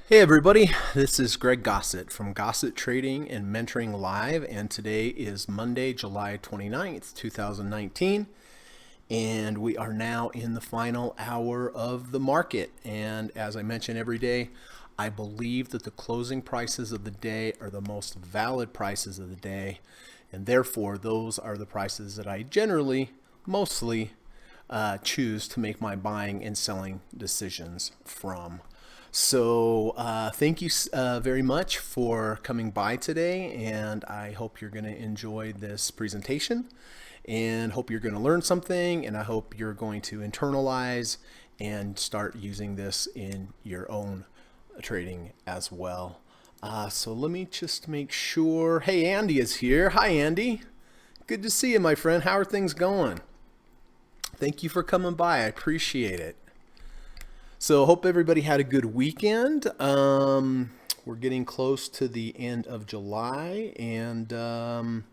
Hey everybody, this is Greg Gossett from Gossett Trading and Mentoring Live, and today is Monday, July 29th, 2019, and we are now in the final hour of the market. And as I mention every day, I believe that the closing prices of the day are the most valid prices of the day, and therefore those are the prices that I generally, mostly, choose to make my buying and selling decisions from. So thank you very much for coming by today, and I hope you're going to enjoy this presentation and hope you're going to learn something, and I hope you're going to internalize and start using this in your own trading as well. So let me just make sure. Hey, Andy is here. Hi, Andy. Good to see you, my friend. How are things going? Thank you for coming by. I appreciate it. So hope everybody had a good weekend. We're getting close to the end of July, and going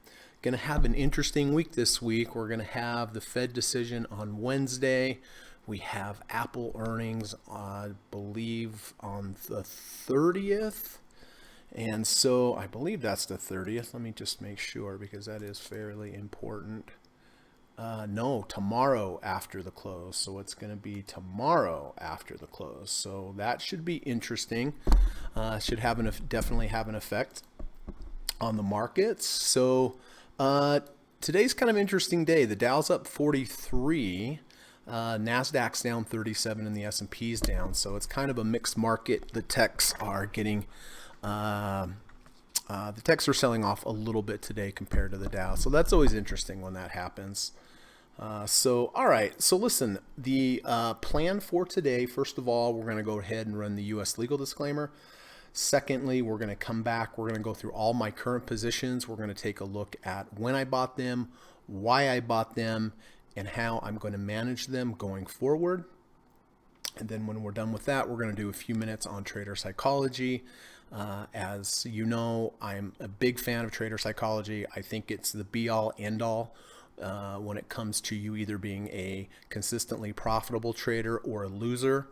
to have an interesting week this week. We're going to have the Fed decision on Wednesday. We have Apple earnings, I believe, on the 30th. And so I believe that's the 30th. Let me just make sure because that is fairly important. No, tomorrow after the close. So it's going to be tomorrow after the close. So that should be interesting. Should have definitely have an effect on the markets. So today's kind of an interesting day. The Dow's up 43. Nasdaq's down 37 and the S&P's down. So it's kind of a mixed market. The techs are getting the techs are selling off a little bit today compared to the Dow. So that's always interesting when that happens. All right. So listen, the plan for today, first of all, we're going to go ahead and run the U.S. legal disclaimer. Secondly, we're going to come back. We're going to go through all my current positions. We're going to take a look at when I bought them, why I bought them, and how I'm going to manage them going forward. And then when we're done with that, we're going to do a few minutes on trader psychology. As you know, I'm a big fan of trader psychology. I think it's the be-all, end-all when it comes to you either being a consistently profitable trader or a loser.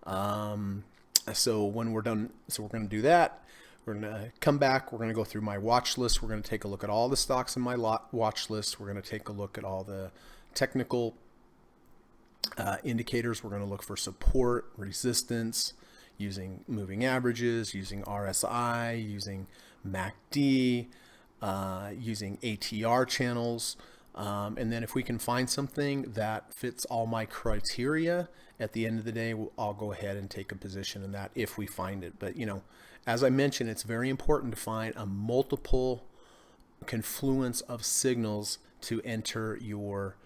So when we're done, so we're going to do that. We're going to come back. We're going to go through my watch list. We're going to take a look at all the stocks in my watch list. We're going to take a look at all the technical indicators. We're going to look for support, resistance, using moving averages, using RSI, using MACD, using ATR channels. And then if we can find something that fits all my criteria, at the end of the day, I'll go ahead and take a position in that if we find it. But, you know, as I mentioned, it's very important to find a multiple confluence of signals to enter your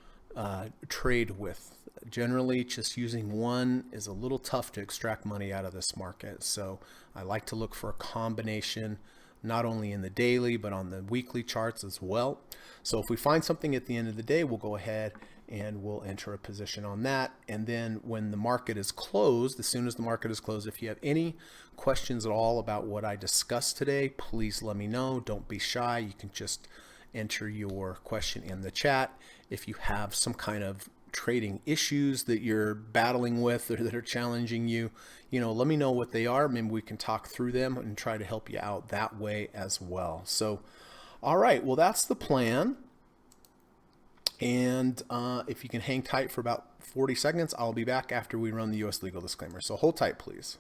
trade with. Generally, just using one is a little tough to extract money out of this market. So I like to look for a combination, not only in the daily, but on the weekly charts as well. So if we find something at the end of the day, we'll go ahead and we'll enter a position on that. And then when the market is closed, as soon as the market is closed, if you have any questions at all about what I discussed today, please let me know. Don't be shy. You can just enter your question in the chat. If you have some kind of trading issues that you're battling with or that are challenging you, let me know what they are. Maybe we can talk through them and try to help you out that way as well. So, all right, well, that's the plan. And if you can hang tight for about 40 seconds, I'll be back after we run the U.S. legal disclaimer. So hold tight, please.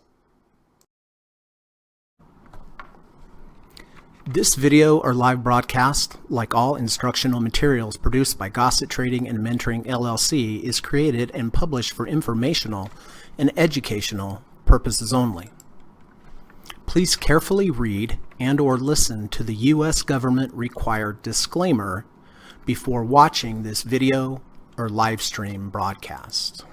This video or live broadcast, like all instructional materials produced by Gossett Trading and Mentoring LLC, is created and published for informational and educational purposes only. Please carefully read and/or listen to the U.S. government required disclaimer before watching this video or live stream broadcast.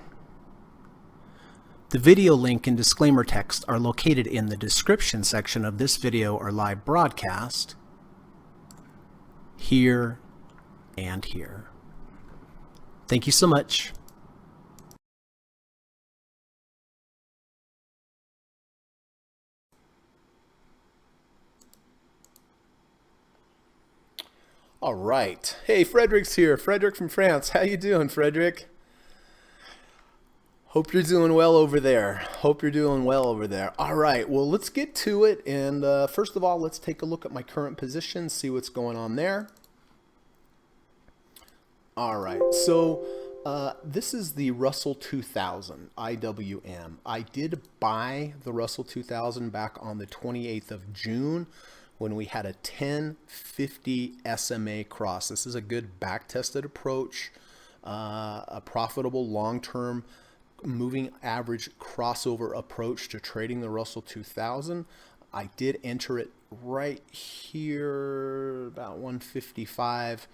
The video link and disclaimer text are located in the description section of this video or live broadcast, here and here. Thank you so much. All right. Hey, Frederick's here. Frederick from France. How you doing, Frederick? Hope you're doing well over there. Hope you're doing well over there. All right, well, let's get to it. And first of all, let's take a look at my current position, see what's going on there. All right, so this is the Russell 2000, IWM. I did buy the Russell 2000 back on the 28th of June when we had a 1050 SMA cross. This is a good back-tested approach, a profitable long-term moving average crossover approach to trading the Russell 2000. I did enter it right here about 155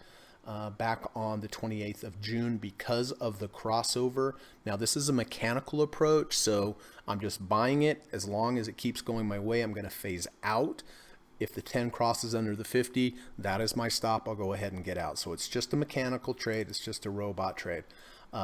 back on the 28th of June because of the crossover. Now this is a mechanical approach, so I'm just buying it. As long as it keeps going my way, I'm going to phase out. If the 10 crosses under the 50, that is my stop. I'll go ahead and get out. So it's just a mechanical trade. It's just a robot trade.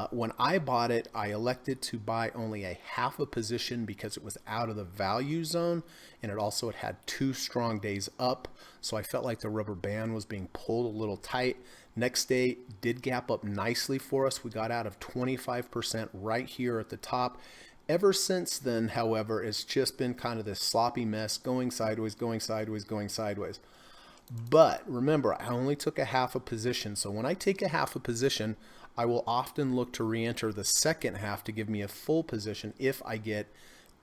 When I bought it, I elected to buy only a half a position because it was out of the value zone, and it had 2 strong days up. So I felt like the rubber band was being pulled a little tight. Next day did gap up nicely for us. We got out of 25% right here at the top. Ever since then, however, it's just been kind of this sloppy mess, going sideways, going sideways, going sideways. But remember, I only took a half a position. So when I take a half a position, I will often look to re-enter the second half to give me a full position if I get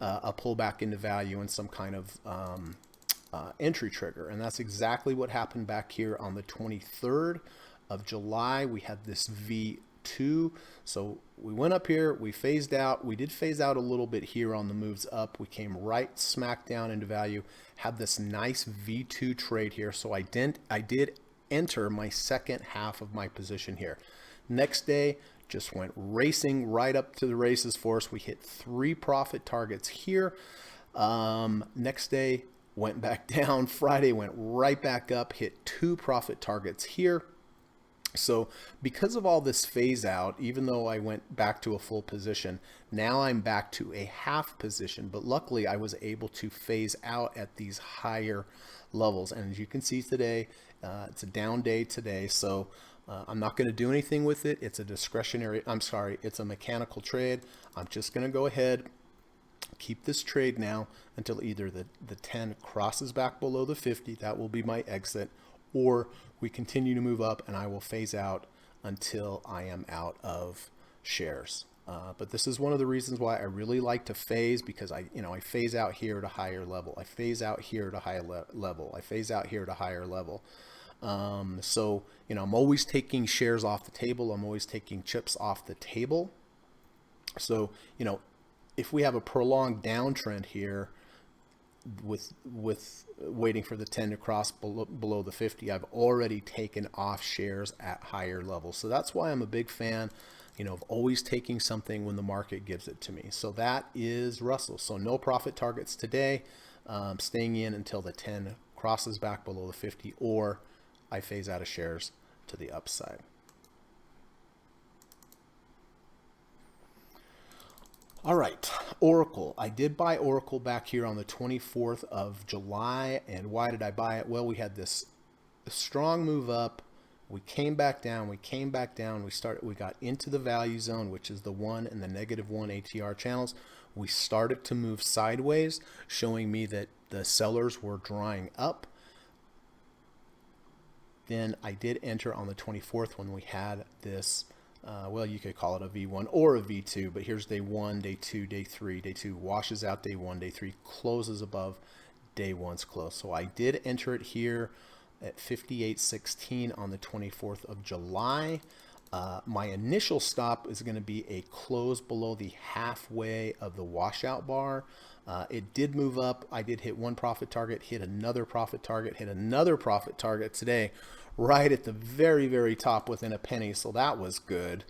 a pullback into value and some kind of entry trigger. And that's exactly what happened back here on the 23rd of July. We had this V2. So we went up here, we phased out. We did phase out a little bit here on the moves up. We came right smack down into value, had this nice V2 trade here. So I did enter my second half of my position here. Next day, just went racing right up to the races for us. We hit 3 profit targets here. Next day, went back down. Friday, went right back up, hit 2 profit targets here. So because of all this phase out, even though I went back to a full position, now I'm back to a half position. But luckily, I was able to phase out at these higher levels. And as you can see today, it's a down day today. So I'm not going to do anything with it. It's a it's a mechanical trade. I'm just going to go ahead, keep this trade now until either the 10 crosses back below the 50. That will be my exit. Or we continue to move up and I will phase out until I am out of shares. But this is one of the reasons why I really like to phase, because I phase out here at a higher level. I phase out here at a higher level. I phase out here at a higher level. So, I'm always taking shares off the table. I'm always taking chips off the table. So, if we have a prolonged downtrend here, with waiting for the 10 to cross below the 50, I've already taken off shares at higher levels. So that's why I'm a big fan, of always taking something when the market gives it to me. So that is Russell. So no profit targets today, staying in until the 10 crosses back below the 50, or I phase out of shares to the upside. All right, Oracle. I did buy Oracle back here on the 24th of July. And why did I buy it? Well, we had this strong move up. We came back down. We got into the value zone, which is the 1 and the -1 ATR channels. We started to move sideways, showing me that the sellers were drying up. Then I did enter on the 24th when we had this well, you could call it a V1 or a V2, but here's day 1, day 2, day 3. Day 2 washes out day 1, day 3 closes above day 1's close. So I did enter it here at 58.16 on the 24th of July. My initial stop is going to be a close below the halfway of the washout bar. It did move up. I did hit 1 profit target, hit another profit target, hit another profit target today, right at the very, very top within a penny. So that was good.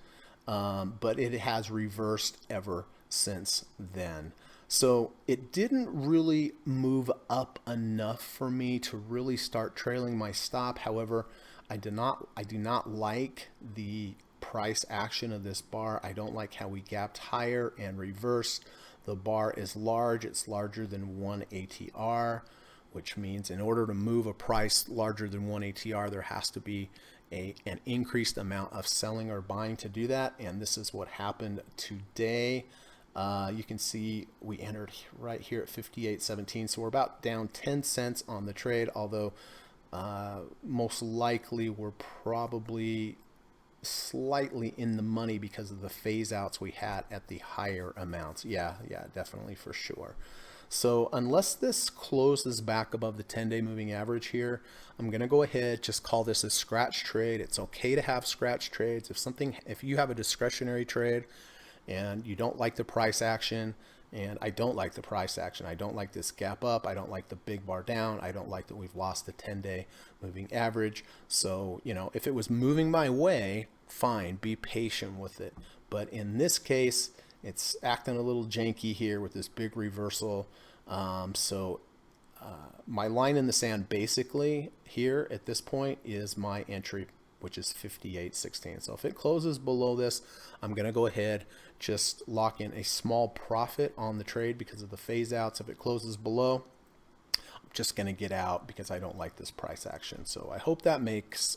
But it has reversed ever since then. So it didn't really move up enough for me to really start trailing my stop. However, I do not like the price action of this bar. I don't like how we gapped higher and reversed. The bar is large. It's larger than 1 ATR, which means in order to move a price larger than 1 ATR, there has to be an increased amount of selling or buying to do that. And this is what happened today. You can see we entered right here at 58.17, so we're about down 10 cents on the trade, although most likely we're probably slightly in the money because of the phase outs we had at the higher amounts. Yeah, definitely for sure. So unless this closes back above the 10-day moving average here, I'm going to go ahead, just call this a scratch trade. It's okay to have scratch trades. If you have a discretionary trade and you don't like the price action, and I don't like the price action, I don't like this gap up, I don't like the big bar down, I don't like that we've lost the 10-day moving average. So, if it was moving my way, fine, be patient with it. But in this case, it's acting a little janky here with this big reversal. My line in the sand basically here at this point is my entry, which is 58.16. So if it closes below this, I'm going to go ahead, just lock in a small profit on the trade because of the phase outs. If it closes below, I'm just going to get out because I don't like this price action. So I hope that makes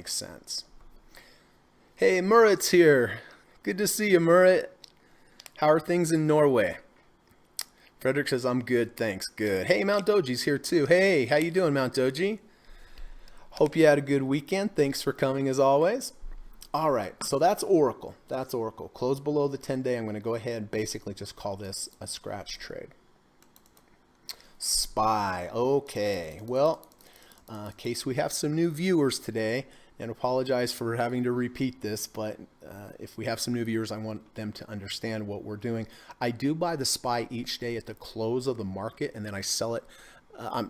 sense. Hey, Murit's here. Good to see you, Murit. How are things in Norway? Frederick says, I'm good, thanks, good. Hey, Mount Doji's here too. Hey, how you doing, Mount Doji? Hope you had a good weekend. Thanks for coming as always. All right, so that's Oracle. Close below the 10-day. I'm going to go ahead and basically just call this a scratch trade. SPY. Okay, well, in case we have some new viewers today, and apologize for having to repeat this, but if we have some new viewers, I want them to understand what we're doing. I do buy the SPY each day at the close of the market, and then I sell it at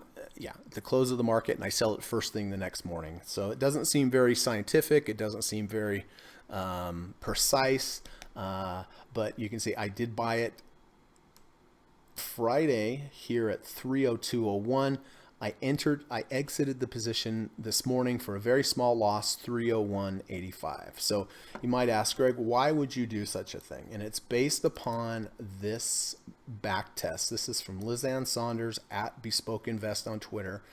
the close of the market, and I sell it first thing the next morning. So it doesn't seem very scientific. It doesn't seem very precise, but you can see I did buy it Friday here at 302.01. I exited the position this morning for a very small loss, 301.85. So you might ask, Greg, why would you do such a thing? And it's based upon this back test. This is from Lizanne Saunders at Bespoke Invest on Twitter.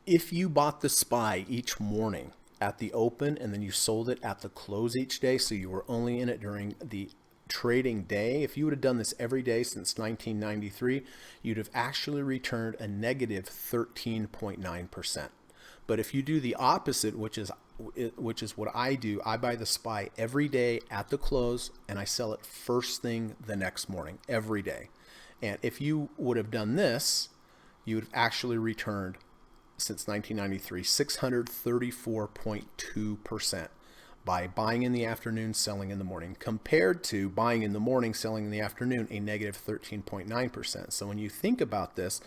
If you bought the SPY each morning at the open and then you sold it at the close each day, so you were only in it during the trading day, if you would have done this every day since 1993, you'd have actually returned a negative 13.9%. But if you do the opposite, which is what I do, I buy the SPY every day at the close and I sell it first thing the next morning every day. And if you would have done this, you would have actually returned, since 1993, 634.2%. by buying in the afternoon, selling in the morning, compared to buying in the morning, selling in the afternoon, a negative 13.9%. So when you think about this,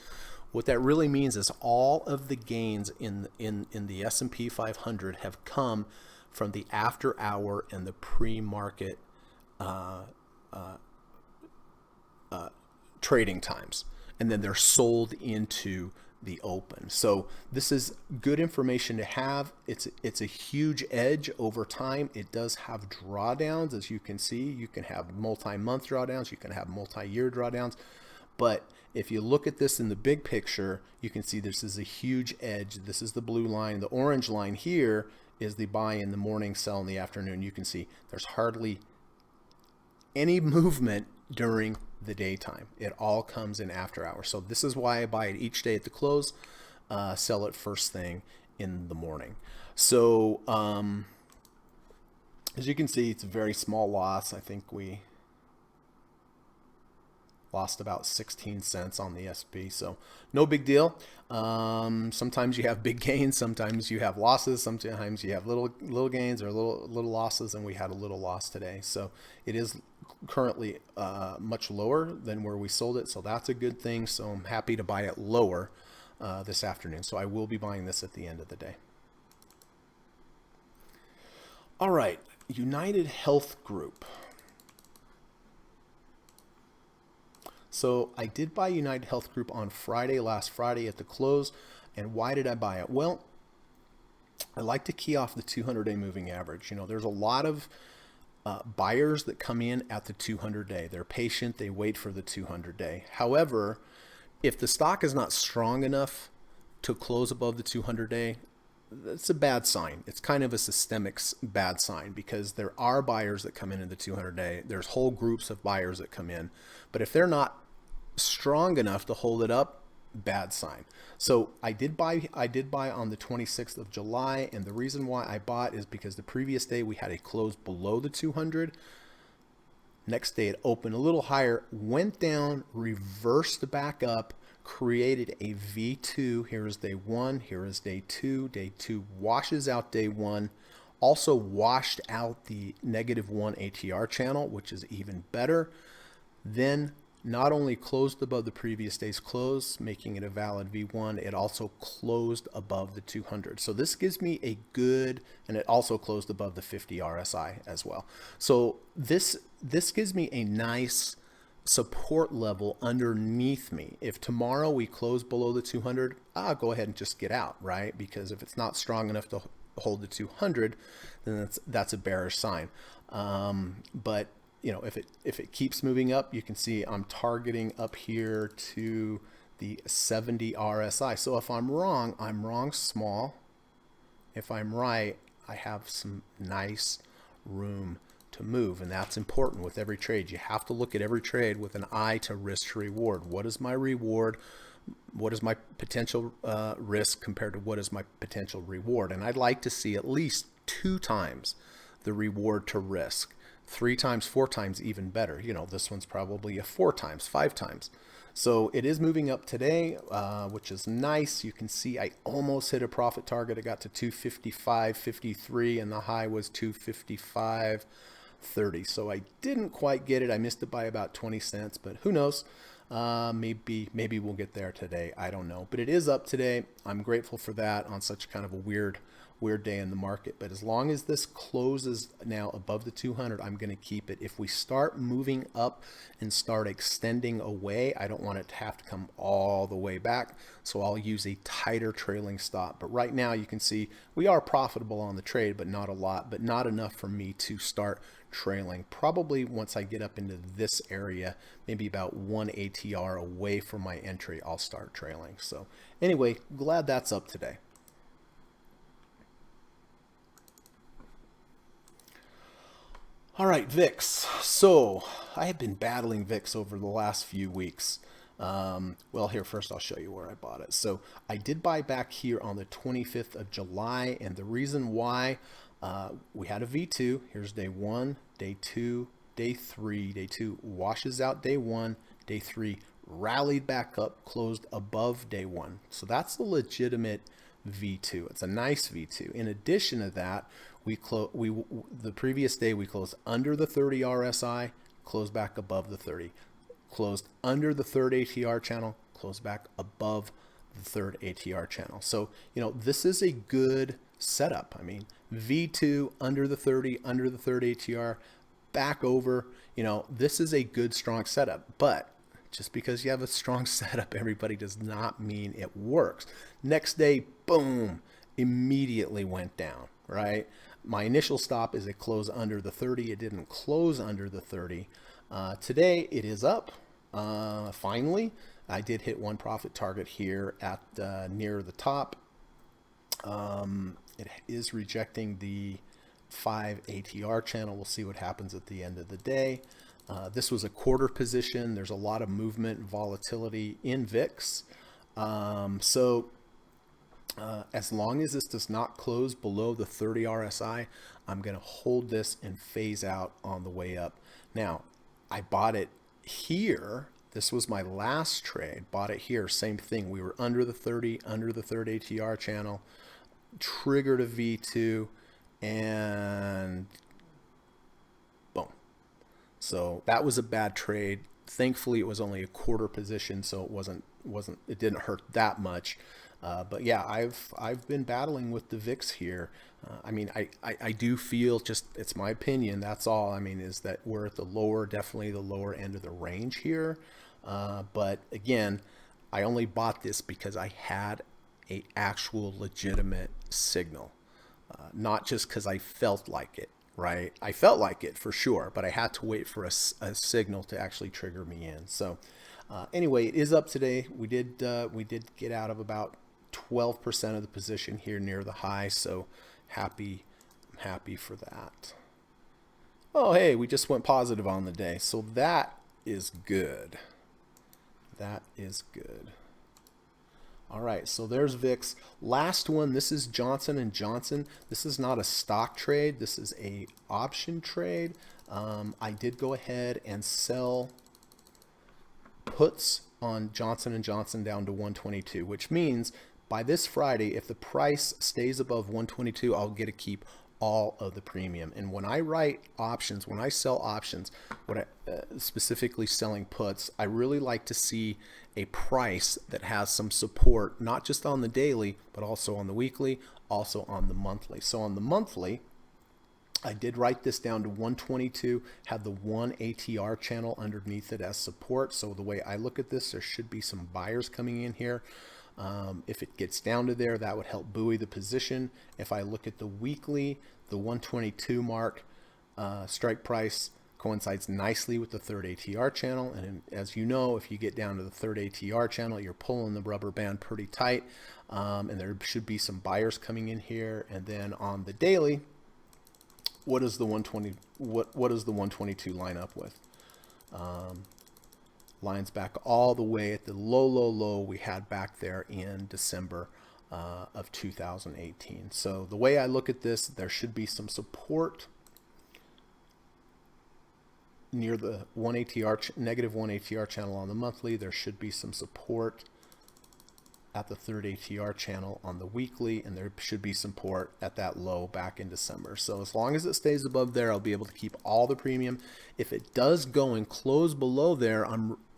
what that really means is all of the gains in the S&P 500 have come from the after hour and the pre-market trading times, and then they're sold into the open. So this is good information to have. It's a huge edge over time. It does have drawdowns, as you can see. You can have multi-month drawdowns, you can have multi-year drawdowns, but if you look at this in the big picture, you can see this is a huge edge. This is the blue line. The orange line here is the buy in the morning, sell in the afternoon. You can see there's hardly any movement during the daytime. It all comes in after hours. So this is why I buy it each day at the close, sell it first thing in the morning. So as you can see, it's a very small loss. I think we lost about 16 cents on the SP, so no big deal. Sometimes you have big gains, sometimes you have losses, sometimes you have little gains or little losses, and we had a little loss today. So it is currently much lower than where we sold it, so that's a good thing. So I'm happy to buy it lower this afternoon. So I will be buying this at the end of the day. All right, United Health Group. So I did buy United Health Group on last Friday at the close. And why did I buy it? Well, I like to key off the 200-day moving average. There's a lot of buyers that come in at the 200-day. They're patient. They wait for the 200-day. However, if the stock is not strong enough to close above the 200-day, that's a bad sign. It's kind of a systemic bad sign because there are buyers that come in the 200-day. There's whole groups of buyers that come in, but if they're not strong enough to hold it up, bad sign. So I did buy on the 26th of July, and the reason why I bought is because the previous day we had a close below the 200. Next day it opened a little higher, went down, reversed back up, created a V2. Here is day one, here is day two. Day two washes out day one, also washed out the -1 ATR channel, which is even better. Then not only closed above the previous day's close, making it a valid V1, it also closed above the 200. So this gives me a good, and it also closed above the 50 RSI as well. So this gives me a nice support level underneath me. If tomorrow we close below the 200, I'll go ahead and just get out, right? Because if it's not strong enough to hold the 200, then that's a bearish sign. But you know, if it keeps moving up, you can see I'm targeting up here to the 70 RSI. So if I'm wrong small. If I'm right, I have some nice room to move, and that's important with every trade. You have to look at every trade with an eye to risk to reward. What is my reward? What is my potential risk compared to what is my potential reward? And I'd like to see at least 2 times the reward to risk. 3 times, 4 times, even better. You know, this one's probably a 4 times, 5 times. So it is moving up today, which is nice. You can see I almost hit a profit target. I got to 255.53 and the high was 255.30. So I didn't quite get it. I missed it by about 20 cents, but who knows? Maybe we'll get there today. I don't know, but it is up today. I'm grateful for that on such kind of a weird day in the market. But as long as this closes now above the 200, I'm going to keep it. If we start moving up and start extending away, I don't want it to have to come all the way back. So I'll use a tighter trailing stop. But right now you can see we are profitable on the trade, but not a lot, but not enough for me to start trailing. Probably once I get up into this area, maybe about 1 ATR away from my entry, I'll start trailing. So anyway, glad that's up today. All right, VIX. So I have been battling VIX over the last few weeks. Well, here first I'll show you where I bought it. So I did buy back here on the 25th of July, and the reason why we had a V2. Here's day 1, day 2, day 3. Day 2 washes out day 1. Day 3 rallied back up, closed above day 1. So that's a legitimate V2. It's a nice V2. In addition to that, the previous day we closed under the 30 RSI, closed back above the 30. Closed under the 3rd ATR channel, closed back above the 3rd ATR channel. So, you know, this is a good setup. I mean, V2 under the 30, under the 3rd ATR, back over, you know, this is a good strong setup. But just because you have a strong setup, everybody, does not mean it works. Next day, boom, immediately went down, right? My initial stop is a close under the 30. It didn't close under the 30. Today it is up. Finally, I did hit one profit target here at near the top. It is rejecting the 5 ATR channel. We'll see what happens at the end of the day. This was a quarter position. There's a lot of movement and volatility in VIX. As long as this does not close below the 30 RSI, I'm going to hold this and phase out on the way up. Now, I bought it here. This was my last trade. Bought it here. Same thing. We were under the 30, under the 3rd ATR channel, triggered a V2, and boom. So that was a bad trade. Thankfully, it was only a quarter position, so it didn't hurt that much. But yeah, I've been battling with the VIX here. I mean, I do feel, just, it's my opinion, that's all. I mean, is that we're at the lower, definitely the lower end of the range here. But again, I only bought this because I had a actual legitimate signal, not just because I felt like it, right? I felt like it for sure, but I had to wait for a signal to actually trigger me in. So anyway, it is up today. We did get out of about 12% of the position here near the high, so happy for that. Oh, hey, we just went positive on the day, so that is good. That is good. All right, so there's VIX. Last one, this is Johnson & Johnson. This is not a stock trade. This is a option trade. I did go ahead and sell puts on Johnson & Johnson down to 122, which means by this Friday, if the price stays above 122, I'll get to keep all of the premium. And when I write options, when I sell options, specifically selling puts, I really like to see a price that has some support, not just on the daily, but also on the weekly, also on the monthly. So on the monthly, I did write this down to 122, had the 1 ATR channel underneath it as support. So the way I look at this, there should be some buyers coming in here. If it gets down to there, that would help buoy the position. If I look at the weekly, the 122 mark strike price coincides nicely with the third ATR channel. And as you know, if you get down to the third ATR channel, you're pulling the rubber band pretty tight. And there should be some buyers coming in here. And then on the daily, what does the 122 line up with? Lines back all the way at the low we had back there in December of 2018. So the way I look at this, there should be some support near the negative 1 ATR channel on the monthly. There should be some support at the third ATR channel on the weekly, and there should be support at that low back in December. So as long as it stays above there, I'll be able to keep all the premium. If it does go and close below there,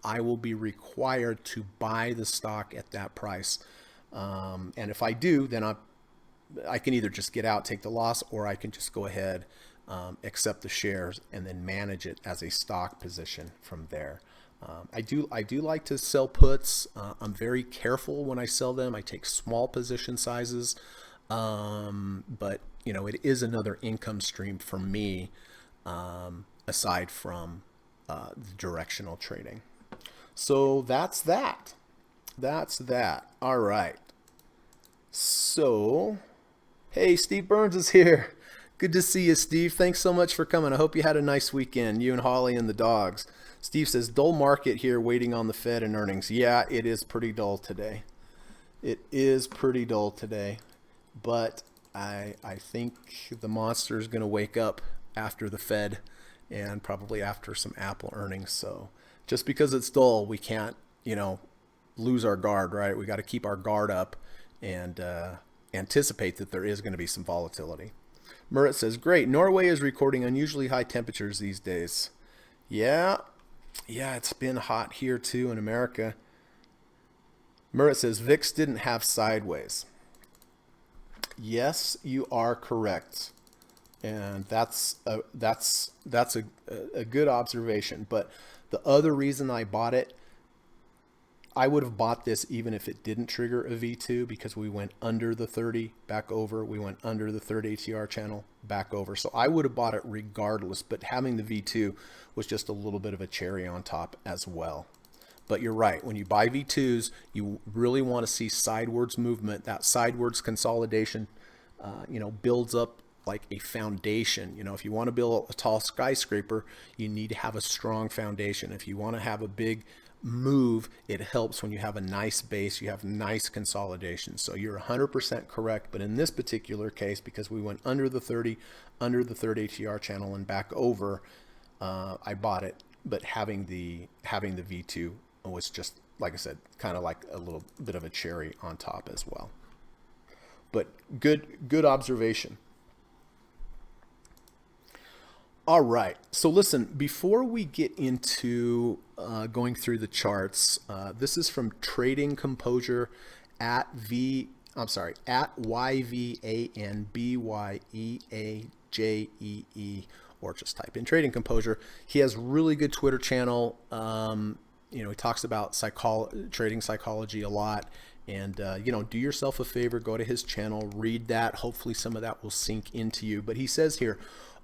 I will be required to buy the stock at that price. And if I do, then I can either just get out, take the loss, or I can just go ahead, accept the shares, and then manage it as a stock position from there. I do like to sell puts. I'm very careful when I sell them. I take small position sizes, but you know, it is another income stream for me, aside from the directional trading. So that's that. All right. So, hey, Steve Burns is here. Good to see you, Steve. Thanks so much for coming. I hope you had a nice weekend, you and Holly and the dogs. Steve says, dull market here waiting on the Fed and earnings. Yeah, it is pretty dull today. It is pretty dull today. But I think the monster is going to wake up after the Fed and probably after some Apple earnings. So just because it's dull, we can't, lose our guard, right? We got to keep our guard up and anticipate that there is going to be some volatility. Murat says, great. Norway is recording unusually high temperatures these days. Yeah, it's been hot here too in America. Murat says, VIX didn't have sideways. Yes, you are correct. And that's a good observation. But the other reason I bought it, I would have bought this even if it didn't trigger a V2, because we went under the 30 back over. We went under the third ATR channel back over. So I would have bought it regardless, but having the V2 was just a little bit of a cherry on top as well. But you're right. When you buy V2s, you really want to see sidewards movement. That sidewards consolidation, builds up like a foundation. If you want to build a tall skyscraper, you need to have a strong foundation. If you want to have a big move, it helps when you have a nice base, you have nice consolidation. So you're 100% correct. But in this particular case, because we went under the 30, under the third ATR channel and back over, I bought it. But having the V2 was just, like I said, kind of like a little bit of a cherry on top as well. But good observation. All right. So listen, before we get into going through the charts, this is from Trading Composure at YVANBYEAJEE, or just type in Trading Composure. He has really good Twitter channel. He talks about trading psychology a lot. And, do yourself a favor, go to his channel, read that. Hopefully some of that will sink into you. But he says here,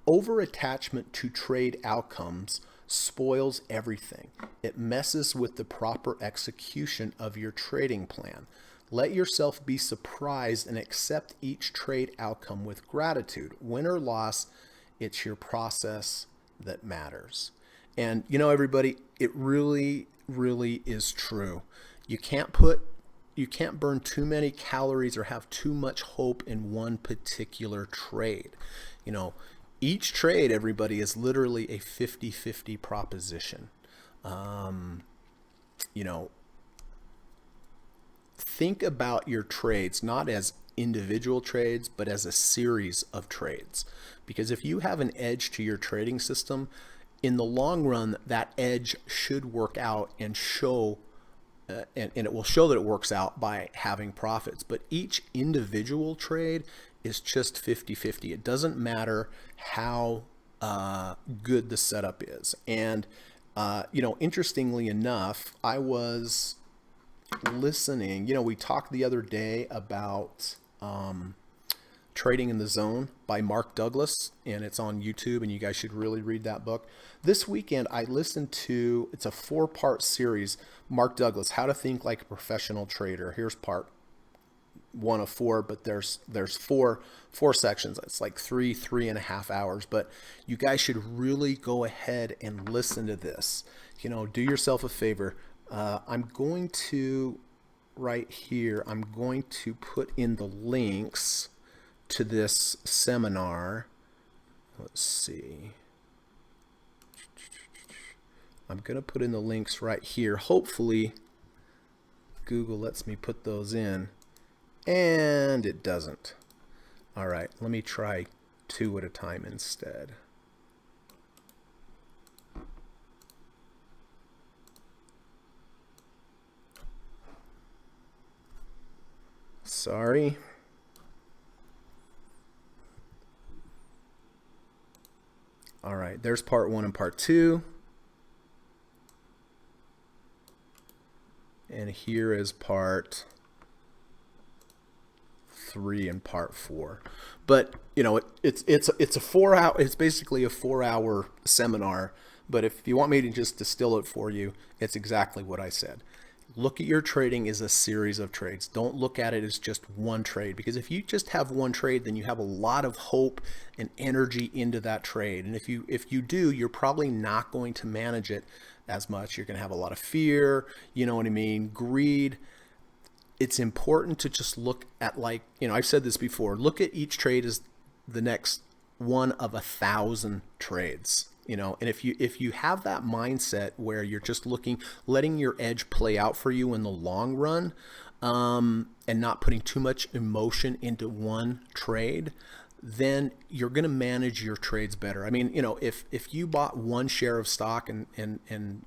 over-attachment to trade outcomes spoils everything. It messes with the proper execution of your trading plan. Let yourself be surprised and accept each trade outcome with gratitude. Win or loss, it's your process that matters. And you know, everybody, it really, really is true. You can't put you can't burn too many calories or have too much hope in one particular trade. You know, each trade, everybody, is literally a 50-50 proposition. You know, think about your trades not as individual trades, but as a series of trades. Because if you have an edge to your trading system, in the long run, that edge should work out and show, and it will show that it works out by having profits. But each individual trade is just 50-50. It doesn't matter how good the setup is. And, you know, interestingly enough, I was listening, you know, we talked the other day about Trading in the Zone by Mark Douglas, and it's on YouTube, and you guys should really read that book. This weekend, I listened to, it's a 4-part series, Mark Douglas, How to Think Like a Professional Trader. Here's part 1 of 4, but there's four sections. It's like 3.5 hours, but you guys should really go ahead and listen to this. You know, do yourself a favor. I'm going to, right here, I'm going to put in the links to this seminar. Let's see. I'm going to put in the links right here. Hopefully, Google lets me put those in. And it doesn't. All right, let me try 2 at a time instead. Sorry. All right, there's part 1 and part 2. And here is part 3 and part 4. But you know, it's a 4-hour, it's basically a 4-hour seminar. But if you want me to just distill it for you, it's exactly what I said. Look at your trading as a series of trades. Don't look at it as just one trade, because if you just have one trade, then you have a lot of hope and energy into that trade. And if you do, you're probably not going to manage it as much. You're going to have a lot of fear, you know what I mean, greed. It's important to just look at, like, you know, I've said this before, look at each trade as the next one of 1,000 trades. You know, and if you have that mindset where you're just letting your edge play out for you in the long run, and not putting too much emotion into one trade, then you're going to manage your trades better. I mean, you know, if you bought 1 share of stock and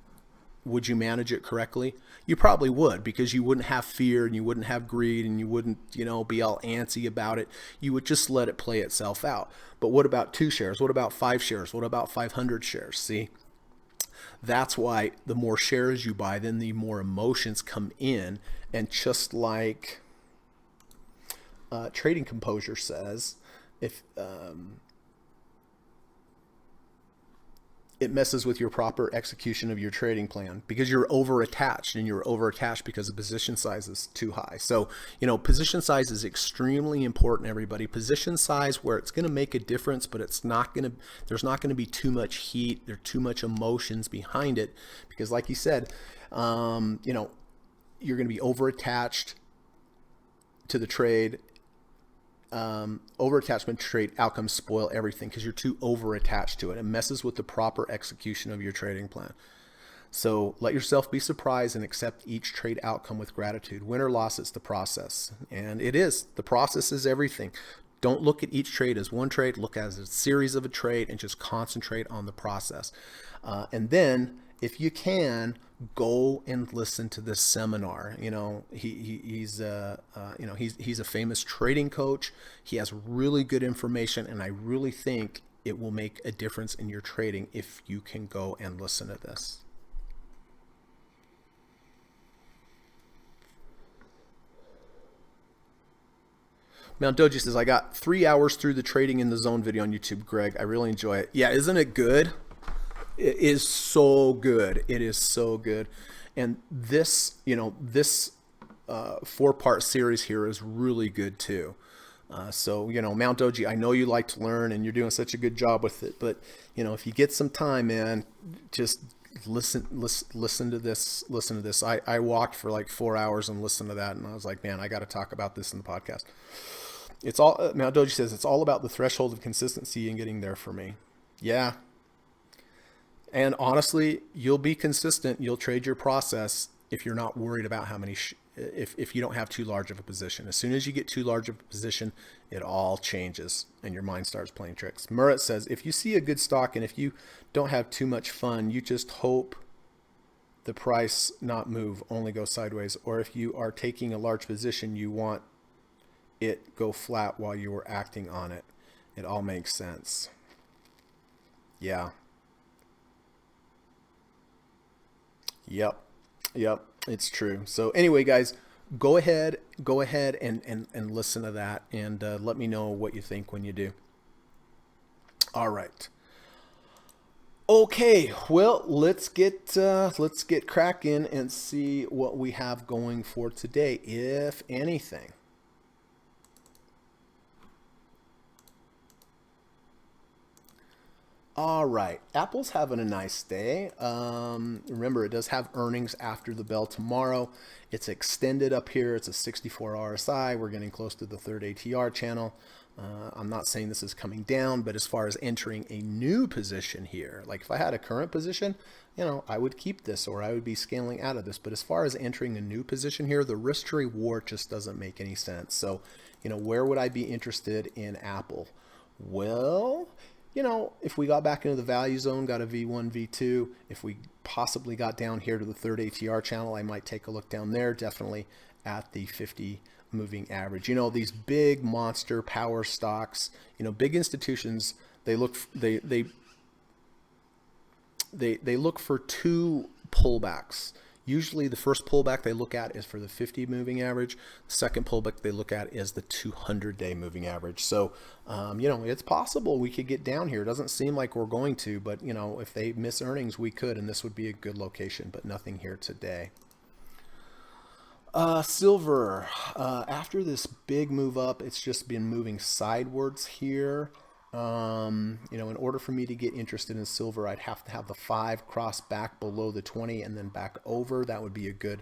would you manage it correctly? You probably would, because you wouldn't have fear and you wouldn't have greed and you wouldn't, you know, be all antsy about it. You would just let it play itself out. But what about 2 shares? What about 5 shares? What about 500 shares? See, that's why the more shares you buy, then the more emotions come in. And just like Trading Composure says, if it messes with your proper execution of your trading plan, because you're over attached, and you're over attached because the position size is too high. So, you know, position size is extremely important, everybody. Position size where it's going to make a difference, but it's not going to, there's not going to be too much heat, there's too much emotions behind it, because like you said, you know, you're going to be over attached to the trade. Over attachment trade outcomes spoil everything because you're too over attached to it. It messes with the proper execution of your trading plan. So let yourself be surprised and accept each trade outcome with gratitude. Win or loss, it's the process. And it is. The process is everything. Don't look at each trade as one trade. Look at it as a series of a trade and just concentrate on the process. And then, if you can, go and listen to this seminar. You know, he's a famous trading coach. He has really good information, and I really think it will make a difference in your trading if you can go and listen to this. Mount Doji says, I got 3 hours through the Trading in the Zone video on YouTube, Greg. I really enjoy it. Yeah, isn't it good? It is so good. It is so good. And this, you know, this 4-part series here is really good too. So, Mount Doji, I know you like to learn and you're doing such a good job with it, but, if you get some time, man, just listen to this. I walked for like 4 hours and listened to that. And I was like, man, I got to talk about this in the podcast. It's all, Mount Doji says, it's all about the threshold of consistency and getting there for me. Yeah. And honestly, you'll be consistent. You'll trade your process if you're not worried about how many, if you don't have too large of a position. As soon as you get too large of a position, it all changes and your mind starts playing tricks. Murat says, if you see a good stock and if you don't have too much fun, you just hope the price not move, only go sideways. Or if you are taking a large position, you want it go flat while you were acting on it. It all makes sense. Yeah. Yep. It's true. So anyway, guys, go ahead and listen to that and let me know what you think when you do. All right. Okay. Well, let's get cracking and see what we have going for today, if anything. All right, Apple's having a nice day. Remember, it does have earnings after the bell tomorrow. It's extended up here. It's a 64 RSI. We're getting close to the third ATR channel. I'm not saying this is coming down, but as far as entering a new position here, like if I had a current position, I would keep this or I would be scaling out of this. But as far as entering a new position here, the risk to reward just doesn't make any sense. So, where would I be interested in Apple? Well, if we got back into the value zone, got a V1, V2, if we possibly got down here to the third ATR channel, I might take a look down there, definitely at the 50 moving average. These big monster power stocks, big institutions, they look for two pullbacks. Usually the first pullback they look at is for the 50 moving average. The second pullback they look at is the 200-day moving average. So, it's possible we could get down here. It doesn't seem like we're going to, but, if they miss earnings, we could, and this would be a good location, but nothing here today. Silver, after this big move up, it's just been moving sidewards here. In order for me to get interested in silver, I'd have to have the 5 cross back below the 20 and then back over. That would be a good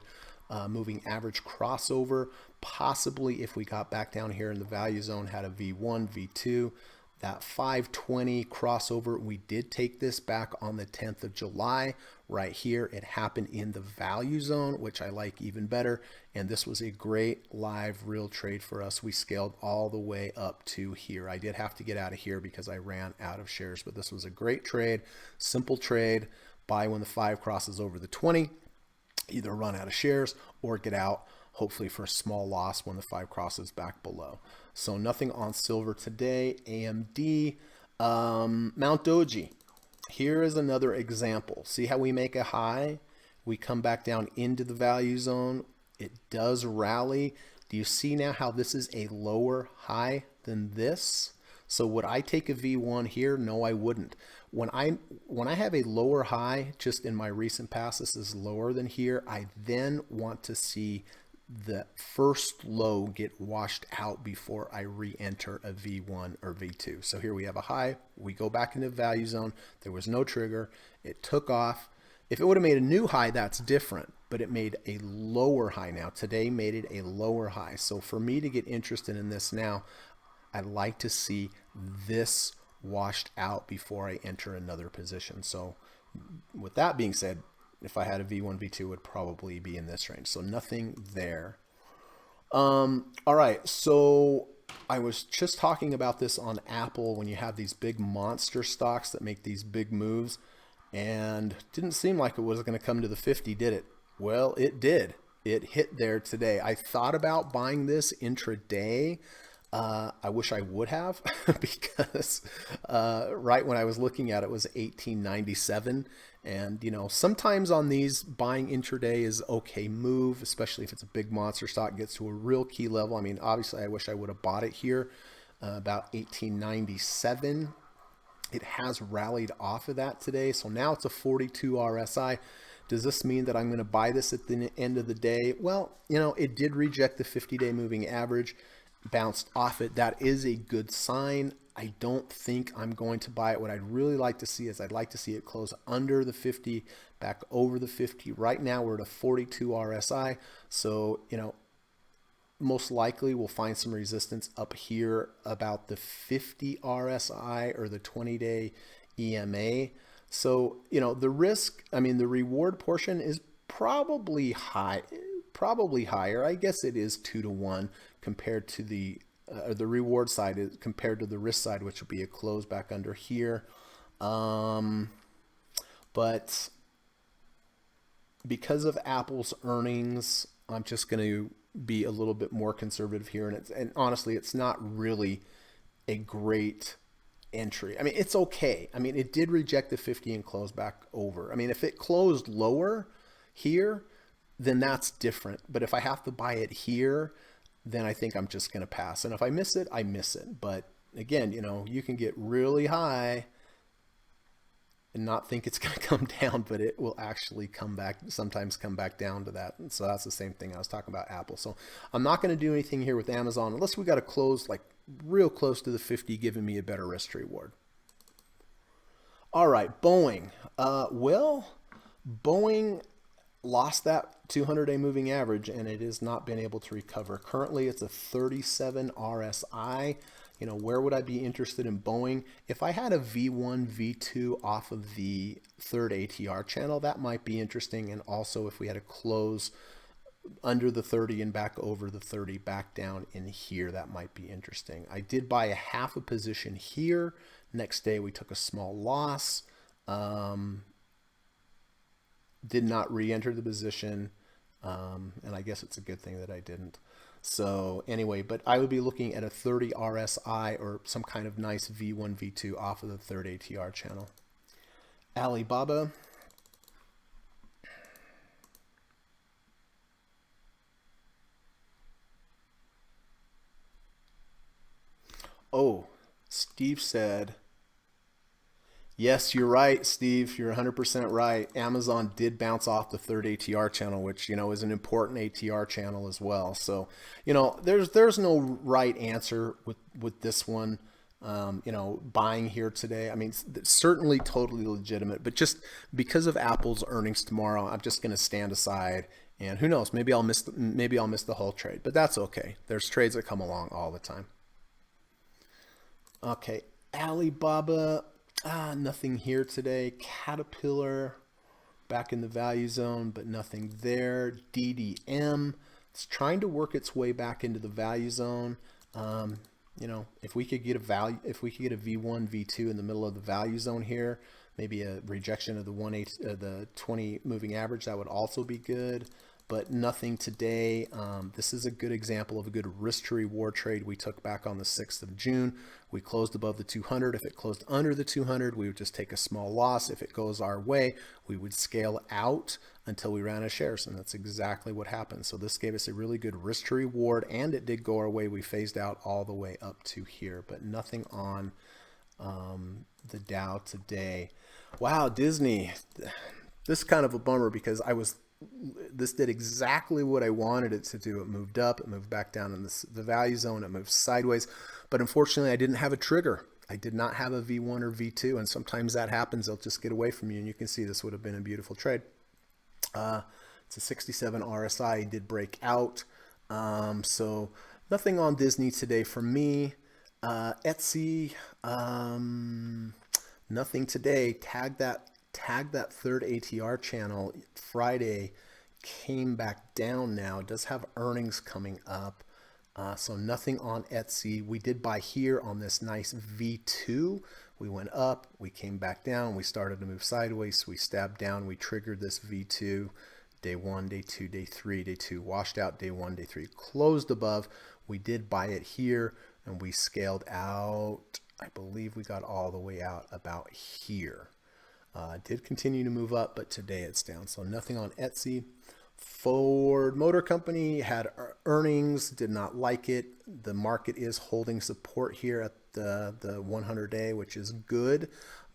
moving average crossover. Possibly if we got back down here in the value zone, had a V1, V2, that 520 crossover, we did take this back on the 10th of July. Right here, it happened in the value zone, which I like even better. And this was a great live real trade for us. We scaled all the way up to here. I did have to get out of here because I ran out of shares, but this was a great trade, simple trade. Buy when the 5 crosses over the 20, either run out of shares or get out, hopefully for a small loss when the 5 crosses back below. So nothing on silver today. AMD, Mount Doji. Here is another example. See how we make a high? We come back down into the value zone. It does rally. Do you see now how this is a lower high than this? So would I take a V1 here? No, I wouldn't. When I have a lower high, just in my recent past, this is lower than here, I then want to see the first low get washed out before I re-enter a V1 or V2. So here we have a high, we go back into the value zone, there was no trigger, it took off. If it would have made a new high, that's different, but it made a lower high now. Today made it a lower high. So for me to get interested in this now, I'd like to see this washed out before I enter another position. So with that being said, if I had a V1, V2, it would probably be in this range. So nothing there. All right. So I was just talking about this on Apple when you have these big monster stocks that make these big moves, and didn't seem like it was going to come to the 50, did it? Well, it did. It hit there today. I thought about buying this intraday. I wish I would have because right when I was looking at it was 1897. And, sometimes on these buying intraday is okay move, especially if it's a big monster stock, gets to a real key level. I mean, obviously, I wish I would have bought it here about 1897. It has rallied off of that today. So now it's a 42 RSI. Does this mean that I'm going to buy this at the end of the day? Well, you know, it did reject the 50-day moving average, bounced off it. That is a good sign. I don't think I'm going to buy it. What I'd really like to see is I'd like to see it close under the 50, back over the 50. Right now we're at a 42 RSI. So, you know, most likely we'll find some resistance up here about the 50 RSI or the 20-day EMA. So, you know, the risk, I mean, the reward portion is probably higher. I guess it is 2 to 1 compared to the reward side is compared to the risk side, which would be a close back under here. But because of Apple's earnings, I'm just going to be a little bit more conservative here. And honestly, it's not really a great entry. I mean, it's okay. I mean, it did reject the 50 and close back over. I mean, if it closed lower here, then that's different. But if I have to buy it here, then I think I'm just going to pass. And if I miss it, I miss it. But again, you know, you can get really high and not think it's going to come down, but it will actually come back, sometimes come back down to that. And so that's the same thing I was talking about Apple. So I'm not going to do anything here with Amazon unless we got to close like real close to the 50, giving me a better risk to reward. All right, Boeing. Well, Boeing lost that 200-day moving average and it has not been able to recover. Currently, it's a 37 RSI. You know, where would I be interested in Boeing? If I had a V1, V2 off of the third ATR channel, that might be interesting. And also if we had a close under the 30 and back over the 30, back down in here, that might be interesting. I did buy a half a position here. Next day we took a small loss. Did not re-enter the position. And I guess it's a good thing that I didn't. So anyway, but I would be looking at a 30 RSI or some kind of nice V1, V2 off of the third ATR channel. Alibaba. Oh, Steve said, yes, you're right, Steve. You're 100% right. Amazon did bounce off the third ATR channel, which, you know, is an important ATR channel as well. So, you know, there's no right answer with this one. You know, buying here today, I mean, it's certainly totally legitimate, but just because of Apple's earnings tomorrow, I'm just going to stand aside. And who knows? Maybe I'll miss the whole trade, but that's okay. There's trades that come along all the time. Okay, Alibaba. Nothing here today. Caterpillar back in the value zone, but nothing there. DDM, it's trying to work its way back into the value zone. You know, if we could get a V1, V2 in the middle of the value zone here, maybe a rejection of the 20 moving average, that would also be good. But nothing today. This is a good example of a good risk to reward trade we took back on the 6th of June. We closed above the 200. If it closed under the 200, we would just take a small loss. If it goes our way, we would scale out until we ran out of shares. And that's exactly what happened. So this gave us a really good risk to reward, and it did go our way. We phased out all the way up to here, but nothing on the Dow today. Wow, Disney. This is kind of a bummer because this did exactly what I wanted it to do. It moved up, it moved back down in the value zone, it moved sideways. But unfortunately, I didn't have a trigger. I did not have a V1 or V2, and sometimes that happens. They'll just get away from you, and you can see this would have been a beautiful trade. It's a 67 RSI, it did break out. So nothing on Disney today for me. Etsy, nothing today. Tag that third ATR channel Friday, came back down now. It does have earnings coming up. So nothing on Etsy. We did buy here on this nice V2. We went up, we came back down, we started to move sideways, we stabbed down, we triggered this V2. Day 1, day 2, day 3, day 2 washed out, day 1, day 3 closed above. We did buy it here and we scaled out. I believe we got all the way out about here. Did continue to move up, but today it's down. So nothing on Etsy. Ford Motor Company had earnings, did not like it. The market is holding support here at the 100-day, which is good.